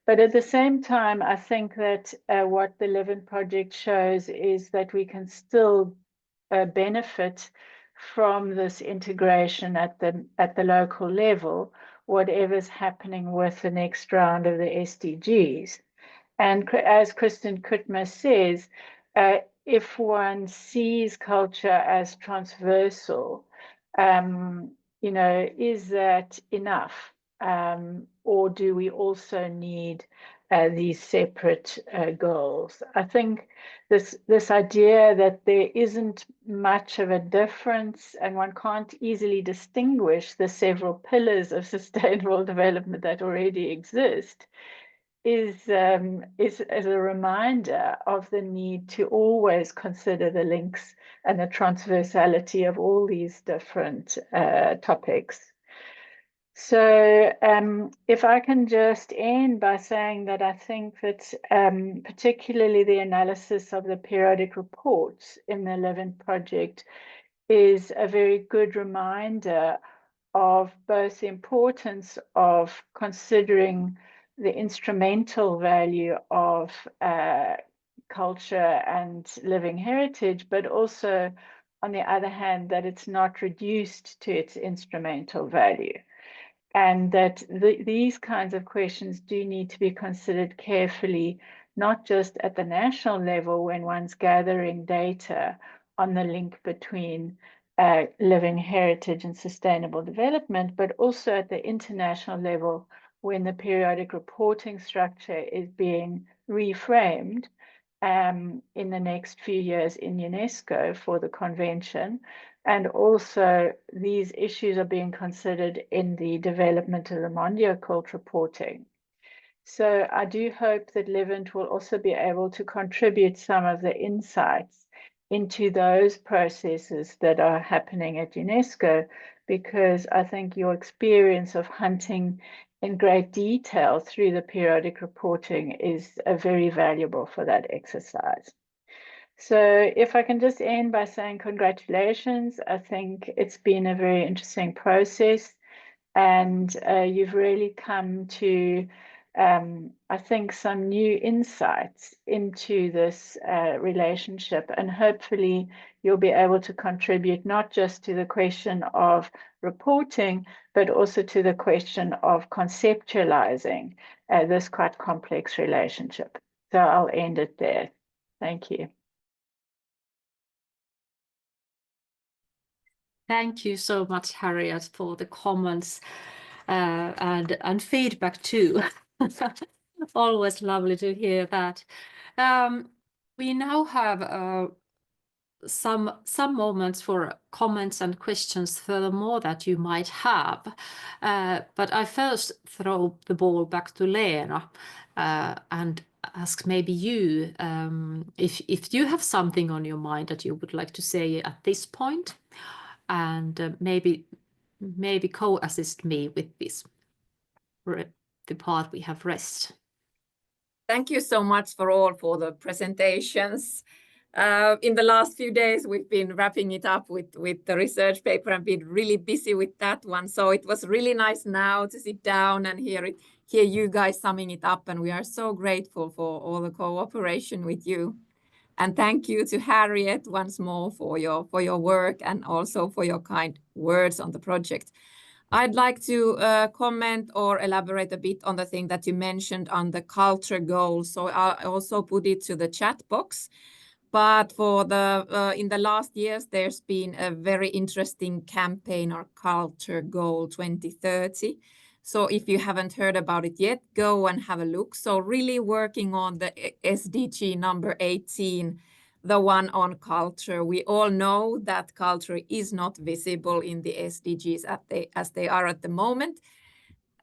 But at the same time, I think that what the LIVIND project shows is that we can still benefit from this integration at the local level, whatever's happening with the next round of the SDGs. And as Kristin Kuutma says, if one sees culture as transversal, you know, is that enough? Or do we also need these separate goals? I think this idea that there isn't much of a difference and one can't easily distinguish the several pillars of sustainable development that already exist is a reminder of the need to always consider the links and the transversality of all these different topics. So if I can just end by saying that I think that particularly the analysis of the periodic reports in the LIVIND project is a very good reminder of both the importance of considering the instrumental value of culture and living heritage, but also, on the other hand, that it's not reduced to its instrumental value. And that these kinds of questions do need to be considered carefully, not just at the national level when one's gathering data on the link between living heritage and sustainable development, but also at the international level when the periodic reporting structure is being reframed in the next few years in UNESCO for the convention. And also these issues are being considered in the development of the Mondial Cult reporting. So I do hope that LIVIND will also be able to contribute some of the insights into those processes that are happening at UNESCO, because I think your experience of hunting in great detail through the periodic reporting is very valuable for that exercise. So if I can just end by saying congratulations. I think it's been a very interesting process, and you've really come to, I think, some new insights into this relationship, and hopefully you'll be able to contribute not just to the question of reporting, but also to the question of conceptualizing this quite complex relationship. So I'll end it there. Thank you. Thank you so much, Harriet, for the comments and feedback too. Always lovely to hear that. We now have some moments for comments and questions furthermore that you might have. But I first throw the ball back to Leena and ask maybe you if you have something on your mind that you would like to say at this point, and maybe co-assist me with this, the part we have rest. Thank you so much for the presentations. In the last few days, we've been wrapping it up with the research paper and been really busy with that one. So it was really nice now to sit down and hear you guys summing it up. And we are so grateful for all the cooperation with you. And thank you to Harriet once more for your work and also for your kind words on the project. I'd like to comment or elaborate a bit on the thing that you mentioned on the culture goals. So I also put it to the chat box. But for in the last years, there's been a very interesting campaign or culture goal 2030. So if you haven't heard about it yet, go and have a look. So really working on the SDG number 18, the one on culture. We all know that culture is not visible in the SDGs as they are at the moment.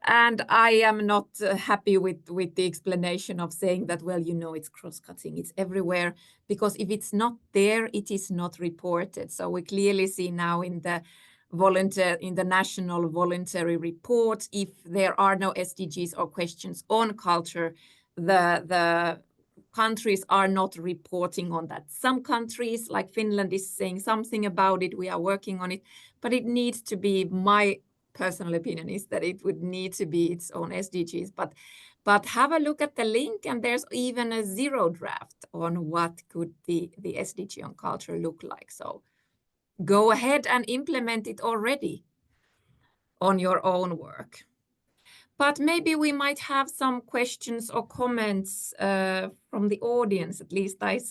And I am not happy with the explanation of saying that, well, you know, it's cross-cutting, it's everywhere, because if it's not there, it is not reported. So we clearly see now in the national voluntary report, if there are no SDGs or questions on culture, the countries are not reporting on that. Some countries, like Finland, is saying something about it. We are working on it, but it needs to be, my personal opinion is that it would need to be its own SDGs. But have a look at the link, and there's even a zero draft on what could the SDG on culture look like. So go ahead and implement it already on your own work. But maybe we might have some questions or comments from the audience. At least I